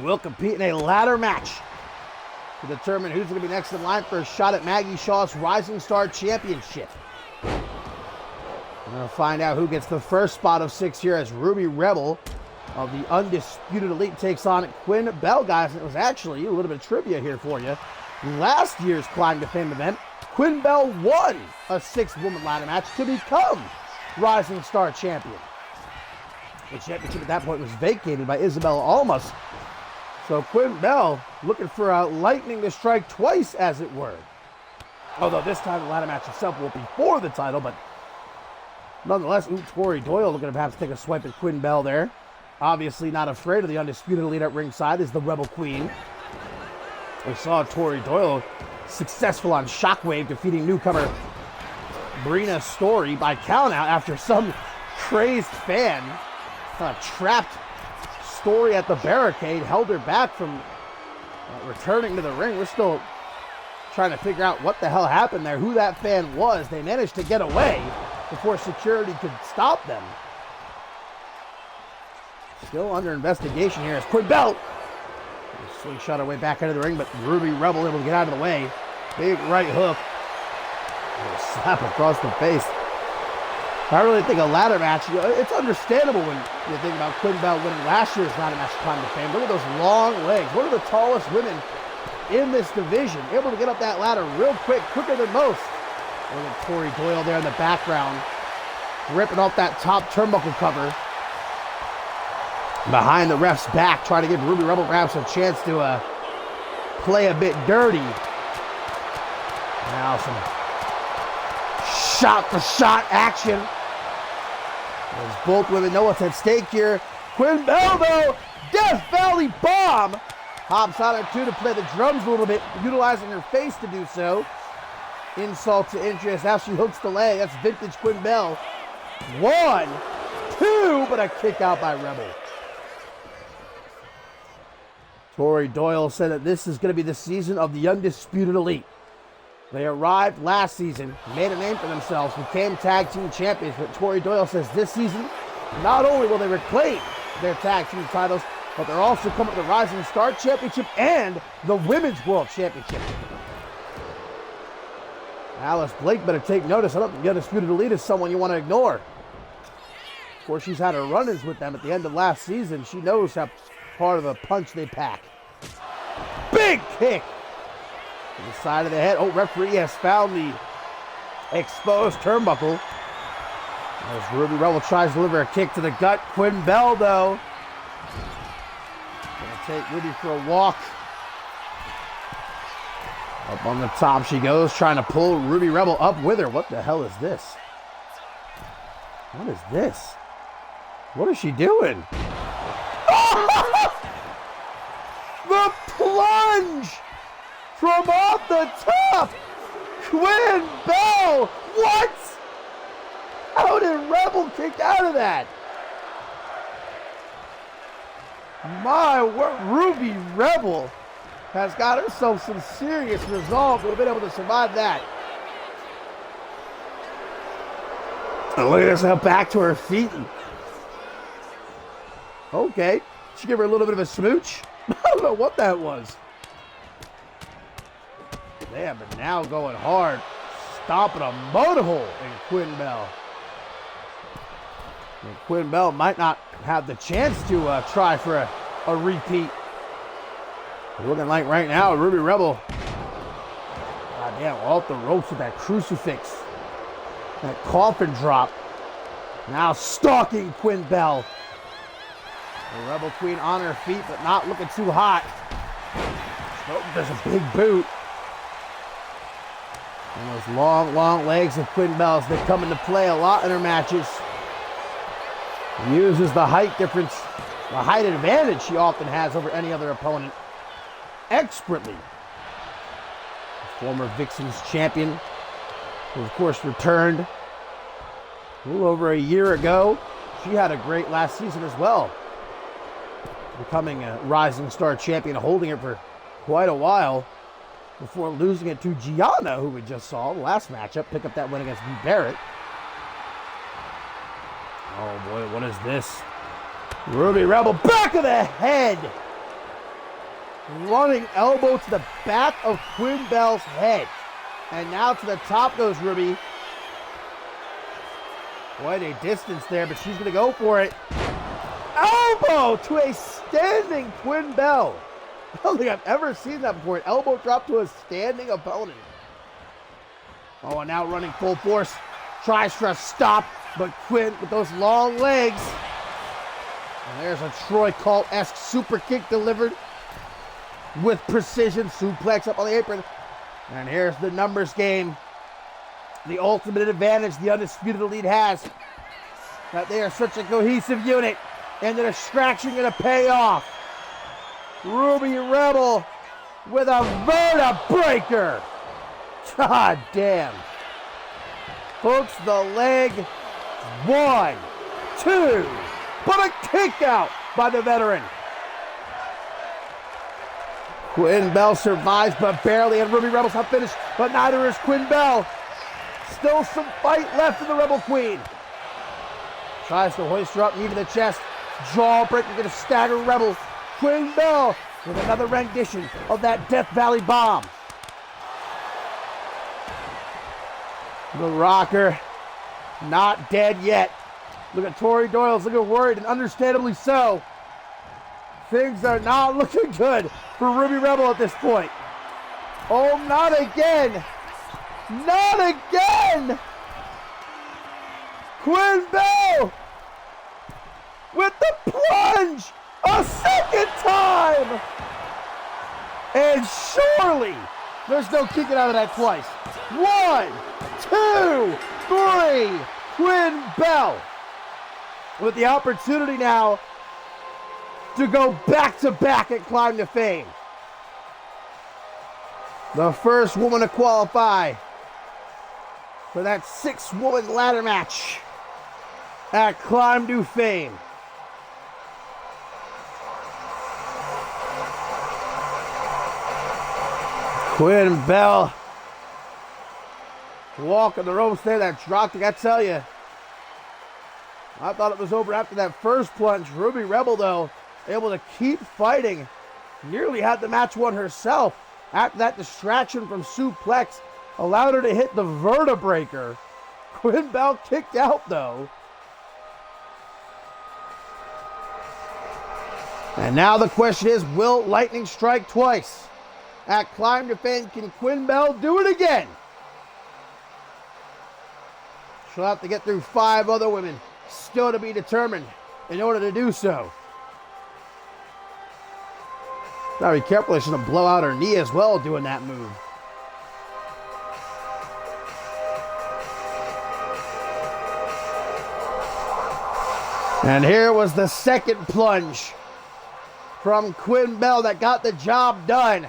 will compete in a ladder match to determine who's going to be next in line for a shot at Maggie Shaw's Rising Star Championship. We're going to find out who gets the first spot of 6 here, as Ruby Rebel of the Undisputed Elite takes on Quinn Bell, guys. And it was actually a little bit of trivia here for you. Last year's Climb to Fame event, Quinn Bell won a 6-woman ladder match to become Rising Star Champion. The championship at that point was vacated by Isabella Almas. So Quinn Bell looking for lightning to strike twice, as it were. Although this time the ladder match itself will be for the title, but nonetheless, Tori Doyle looking to perhaps take a swipe at Quinn Bell there. Obviously not afraid of the Undisputed Elite at ringside is the Rebel Queen. We saw Tori Doyle successful on Shockwave, defeating newcomer Brina Story by countout after some crazed fan trapped Story at the barricade, held her back from returning to the ring. We're still trying to figure out what the hell happened there, who that fan was. They managed to get away before security could stop them. Still under investigation here as Quinn Bell slingshot her way back into the ring, but Ruby Rebel able to get out of the way. Big right hook. Slap across the face. I really think a ladder match, it's understandable when you think about Quinn Bell winning last year's ladder match Climb to Fame. Look at those long legs. One of the tallest women in this division. Able to get up that ladder real quick, quicker than most. Look at Tori Doyle there in the background, ripping off that top turnbuckle cover. Behind the ref's back, trying to give Ruby Rebel perhaps a chance to play a bit dirty. Now some shot-for-shot action, as both women know what's at stake here. Quinn Bell, though, Death Valley Bomb, hops on her too to play the drums a little bit, utilizing her face to do so. Insult to injury as now she hooks the leg. That's vintage Quinn Bell. 1, 2, but a kick out by Rebel. Tori Doyle said that this is going to be the season of the Undisputed Elite. They arrived last season, made a name for themselves, became tag team champions, but Tori Doyle says this season, not only will they reclaim their tag team titles, but they're also coming to the Rising Star Championship and the Women's World Championship. Alice Blake better take notice. I don't think the Undisputed Elite is someone you want to ignore. Of course, she's had her run-ins with them at the end of last season. She knows how part of the punch they pack. big kick to the side of the head. Oh, referee has found the exposed turnbuckle. As Ruby Rebel tries to deliver a kick to the gut. Quinn Bell, though, gonna take Ruby for a walk. Up on the top she goes, trying to pull Ruby Rebel up with her. What the hell is this? What is this? What is she doing? The plunge from off the top! Quinn Bell! What? How did Rebel kick out of that? My word, Ruby Rebel has got herself some serious resolve to have been able to survive that. And look at this, now back to her feet. Okay, she gave her a little bit of a smooch. I don't know what that was. They have been now going hard, stomping a motor hole in Quinn Bell. And Quinn Bell might not have the chance to try for a repeat. Looking like right now, Ruby Rebel, goddamn, off the ropes with that crucifix, that coffin drop. Now stalking Quinn Bell. The Rebel Queen on her feet, but not looking too hot. Oh, there's a big boot. And those long, long legs of Quinn Bell's, they come into play a lot in her matches. Uses the height difference, the height advantage she often has over any other opponent expertly. The former Vixens champion, who of course returned a little over a year ago. She had a great last season as well, becoming a Rising Star champion, holding it for quite a while before losing it to Gianna, who we just saw the last matchup, pick up that win against B. Barrett. Oh boy, what is this? Ruby Rebel, back of the head! Running elbow to the back of Quinn Bell's head. And now to the top goes Ruby. Quite a distance there, but she's going to go for it. Elbow to a standing Quinn Bell. I don't think I've ever seen that before. An elbow drop to a standing opponent. Oh, and now running full force. Tries for a stop, but Quinn with those long legs. And there's a Troy Colt-esque super kick delivered with precision. Suplex up on the apron. And here's the numbers game. The ultimate advantage the Undisputed Elite has. That they are such a cohesive unit. And the distraction going to pay off. Ruby Rebel with a vertebreaker. God damn. Hooks the leg. 1, 2. But a kick out by the veteran. Quinn Bell survives, but barely, and Ruby Rebel's not finished, but neither is Quinn Bell. Still some fight left in the Rebel Queen. Tries to hoist her up, knee to the chest. Jawbreaker gonna stagger Rebel. Quinn Bell with another rendition of that Death Valley bomb. The Rocker, not dead yet. Look at Tori Doyle's looking worried, and understandably so. Things are not looking good for Ruby Rebel at this point. Oh, not again. Not again. Quinn Bell with the plunge a second time. And surely there's no kicking out of that twice. 1, 2, 3. Quinn Bell with the opportunity now to go back-to-back and climb to fame. The first woman to qualify for that 6-woman ladder match at Climb to Fame. Quinn Bell walking the ropes there, that drop kick, I tell you. I thought it was over after that first plunge. Ruby Rebel, though, able to keep fighting. Nearly had the match won herself after that distraction from suplex. Allowed her to hit the vertebreaker. Quinn Bell kicked out, though. And now the question is, will lightning strike twice? At Climb to Fame, can Quinn Bell do it again? She'll have to get through 5 other women, still to be determined, in order to do so. Gotta be careful, she's gonna blow out her knee as well doing that move. And here was the second plunge from Quinn Bell that got the job done.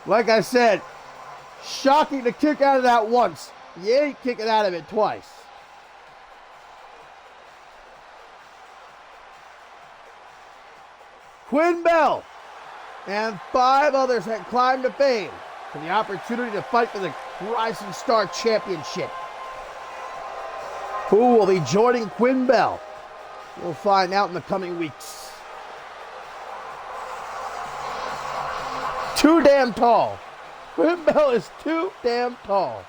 Like I said, shocking to kick out of that once. You ain't kicking out of it twice. Quinn Bell and 5 others had climbed to fame for the opportunity to fight for the Rising Star Championship. Who will be joining Quinn Bell? We'll find out in the coming weeks. Too damn tall. Quinn Bell is too damn tall.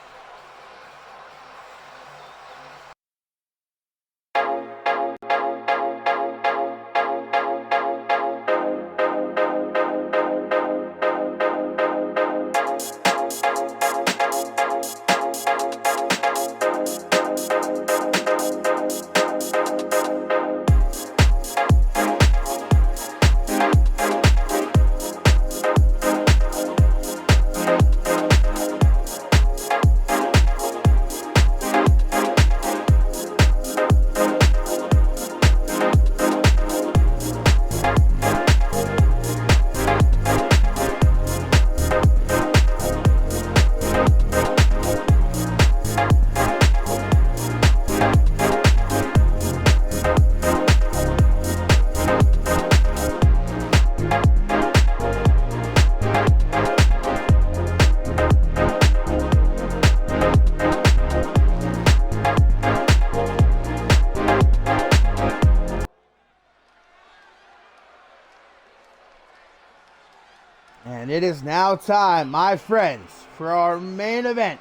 And it is now time, my friends, for our main event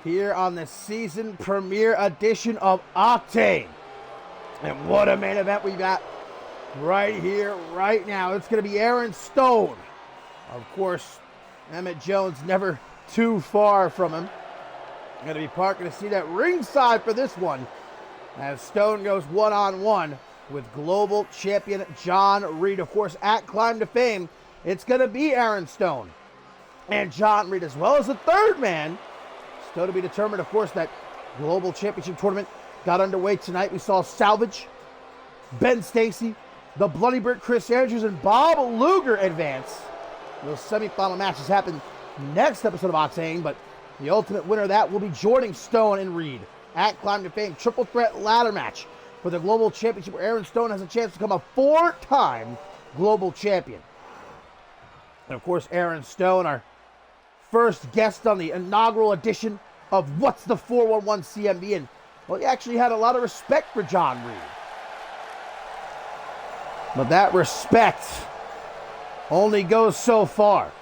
here on the season premiere edition of Octane. And what a main event we got right here, right now. It's going to be Aaron Stone. Of course, Emmett Jones never too far from him. Going to be parking to see that ringside for this one, as Stone goes one-on-one with global champion John Reed. Of course, at Climb to Fame, it's going to be Aaron Stone and John Reed, as well as the third man. Still to be determined, of course, that global championship tournament got underway tonight. We saw Salvage, Ben Stacy, the Bloody Bird Chris Andrews, and Bob Luger advance. Those semifinal matches happen next episode of Octane, but the ultimate winner of that will be joining Stone and Reed at Climb to Fame. Triple threat ladder match for the global championship, where Aaron Stone has a chance to become a 4-time global champion. And of course, Aaron Stone, our first guest on the inaugural edition of What's the 411 CMV. And, well, he actually had a lot of respect for John Reed. But that respect only goes so far.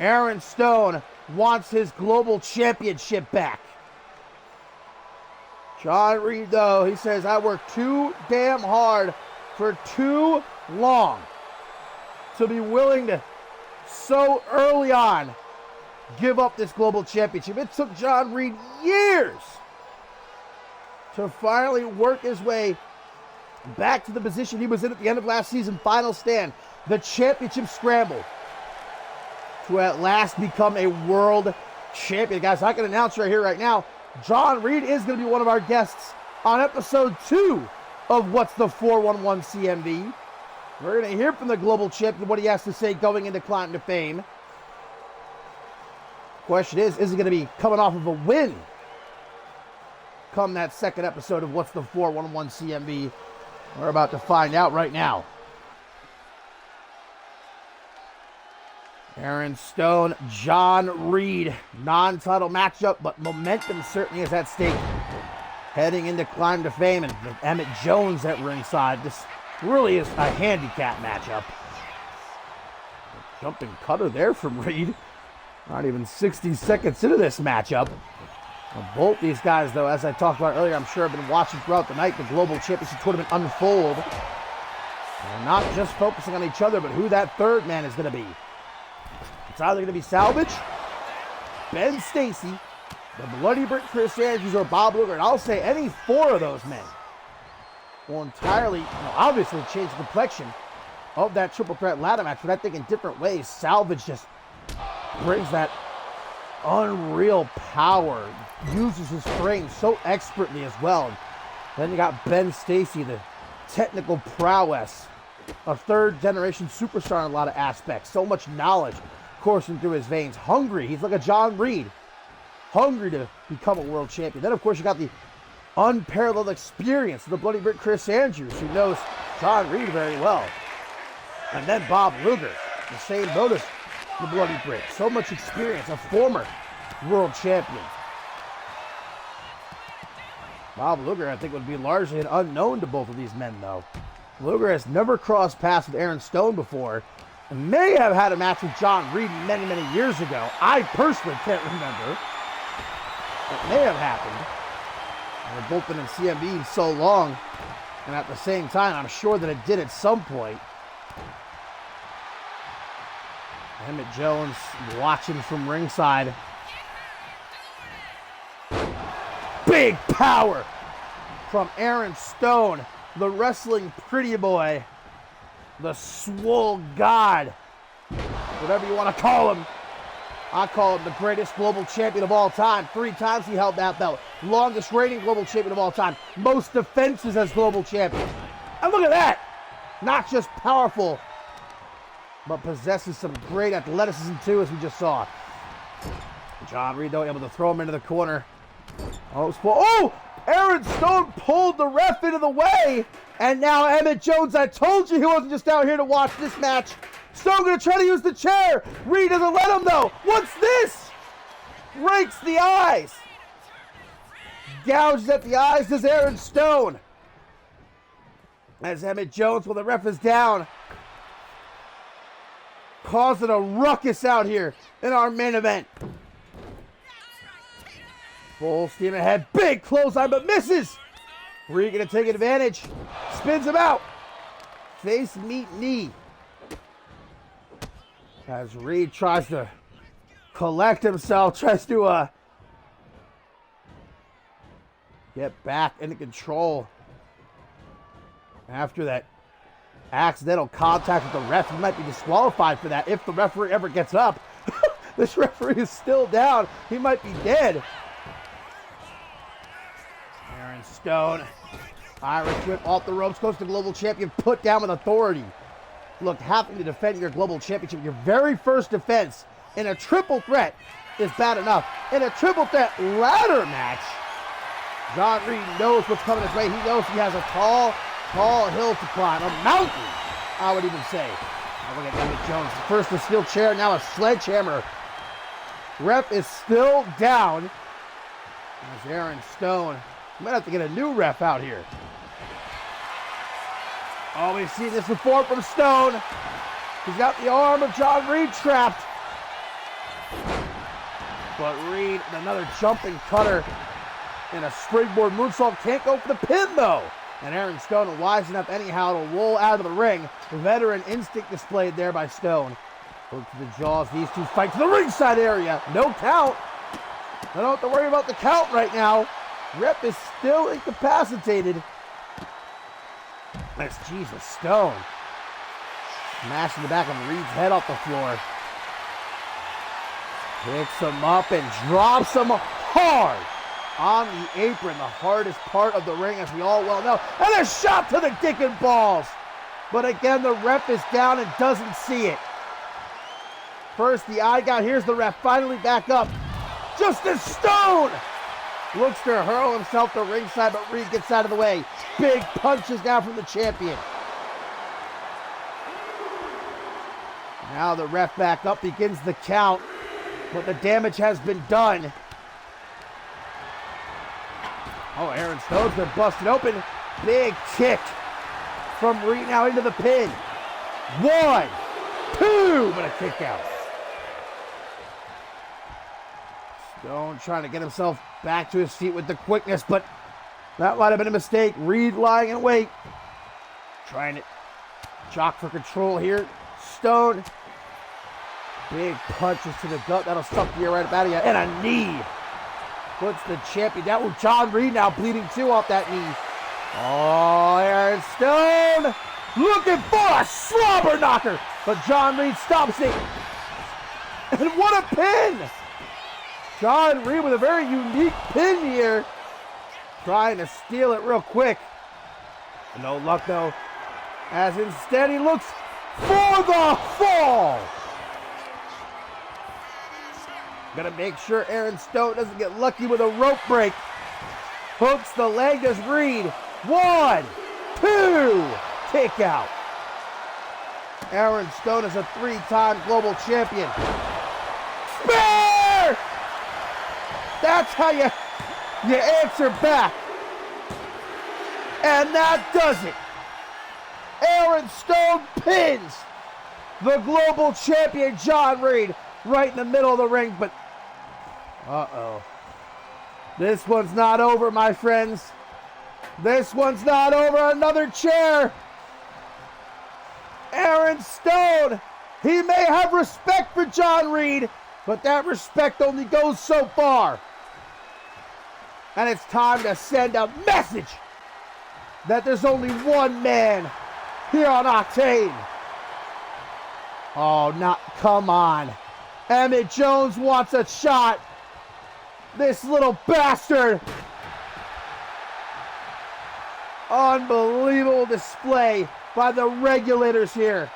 Aaron Stone wants his global championship back. John Reed, though, he says, I worked too damn hard for too long to be willing to so early on give up this global championship. It took John Reed years to finally work his way back to the position he was in at the end of last season. Final stand, the championship scramble, to at last become a world champion. Guys, I can announce right here, right now, John Reed is going to be one of our guests on episode 2 of What's the 411 CMV. We're going to hear from the global champion what he has to say going into Climb to Fame. Question is he going to be coming off of a win come that second episode of What's the 411 CMV? We're about to find out right now. Aaron Stone, John Reed, non-title matchup, but momentum certainly is at stake. Heading into Climb to Fame, and with Emmett Jones at ringside, this really is a handicap matchup. Jumping cutter there from Reed. Not even 60 seconds into this matchup. Well, both these guys, though, as I talked about earlier, I'm sure have been watching throughout the night the Global Championship Tournament unfold. They're not just focusing on each other, but who that third man is going to be. It's either going to be Salvage, Ben Stacy, the Bloody Brick Chris Andrews, or Bob Luger. And I'll say any four of those men will entirely, obviously change the complexion of that triple threat ladder match. But I think in different ways, Salvage just brings that unreal power, uses his frame so expertly as well. Then you got Ben Stacy, the technical prowess, a third-generation superstar in a lot of aspects. So much knowledge coursing through his veins. Hungry. He's like a John Reed. Hungry to become a world champion. Then, of course, you got the unparalleled experience of the Bloody Brick Chris Andrews, who knows John Reed very well. And then Bob Luger, the same boat as the Bloody Brick. So much experience, a former world champion. Bob Luger, I think, would be largely an unknown to both of these men, though. Luger has never crossed paths with Aaron Stone before, and may have had a match with John Reed many, many years ago. I personally can't remember. It may have happened. They've both been in CMV so long, and at the same time, I'm sure that it did at some point. Emmett Jones watching from ringside. Big power from Aaron Stone, the wrestling pretty boy, the swole god, whatever you want to call him. I call him the greatest global champion of all time. 3 times he held that belt. Longest reigning global champion of all time. Most defenses as global champion. And look at that. Not just powerful, but possesses some great athleticism too, as we just saw. John Reed, though, able to throw him into the corner. Oh, Aaron Stone pulled the ref into the way. And now Emmett Jones, I told you he wasn't just out here to watch this match. Stone gonna try to use the chair. Reed doesn't let him though. What's this? Rakes the eyes. Gouges at the eyes does Aaron Stone. As Emmett Jones, when the ref is down, causing a ruckus out here in our main event. Full steam ahead. Big clothesline, but misses. Reed gonna take advantage. Spins him out. Face meet knee. As Reed tries to collect himself, tries to get back into control. After that accidental contact with the ref, he might be disqualified for that if the referee ever gets up. This referee is still down. He might be dead. Aaron Stone, Irish whip off the ropes, goes to global champion, put down with authority. Look, having to defend your global championship, your very first defense in a triple threat is bad enough. In a triple threat ladder match, John Reed knows what's coming his way. He knows he has a tall hill to climb, a mountain, I would even say. Now look at Emmett Jones, first a steel chair, now a sledgehammer. Ref is still down. As Aaron Stone, might have to get a new ref out here. Oh, we've seen this before from Stone. He's got the arm of John Reed trapped. But Reed, another jumping cutter and a springboard moonsault, can't go for the pin though. And Aaron Stone, wise enough anyhow to roll out of the ring. Veteran instinct displayed there by Stone. Look to the jaws, these two fight to the ringside area. No count. I don't have to worry about the count right now. Rep is still incapacitated. That's Jesus Stone. Smashing the back of Reed's head off the floor. Picks him up and drops him hard on the apron, the hardest part of the ring, as we all well know. And a shot to the dick and balls. But again, the ref is down and doesn't see it. First the eye gout, here's the ref finally back up. Just as Stone looks to hurl himself to ringside, but Reed gets out of the way. Big punches now from the champion. Now the ref back up, begins the count, but the damage has been done. Oh, Aaron Stone's been busted open. Big kick from Reed now into the pin. 1, 2, but a kick out. Stone trying to get himself back to his feet with the quickness, but that might have been a mistake. Reed lying in wait. Trying to Jock for control here. Stone. Big punches to the gut. That'll suck the air right out of you. And a knee. Puts the champion down. Oh, John Reed now bleeding too off that knee. Oh, Aaron Stone looking for a slobber knocker. But John Reed stops it. And what a pin! John Reed with a very unique pin here. Trying to steal it real quick. No luck though. As instead he looks for the fall. Gonna make sure Aaron Stone doesn't get lucky with a rope break. Hooks the leg, does Reed. 1, 2, kick out. Aaron Stone is a 3-time global champion. Spear! That's how you answer back. And that does it. Aaron Stone pins the global champion John Reed right in the middle of the ring, but uh-oh. This one's not over, my friends. This one's not over. Another chair. Aaron Stone, he may have respect for John Reed, but that respect only goes so far. And it's time to send a message that there's only one man here on Octane. Oh, come on. Emmett Jones wants a shot. This little bastard. Unbelievable display by the regulators here.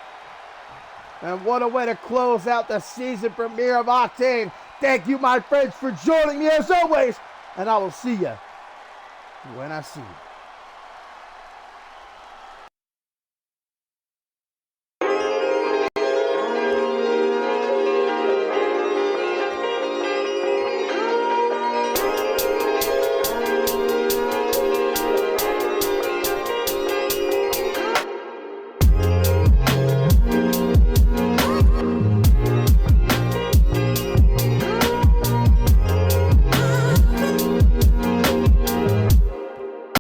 And what a way to close out the season premiere of Octane. Thank you, my friends, for joining me as always. And I will see you when I see you.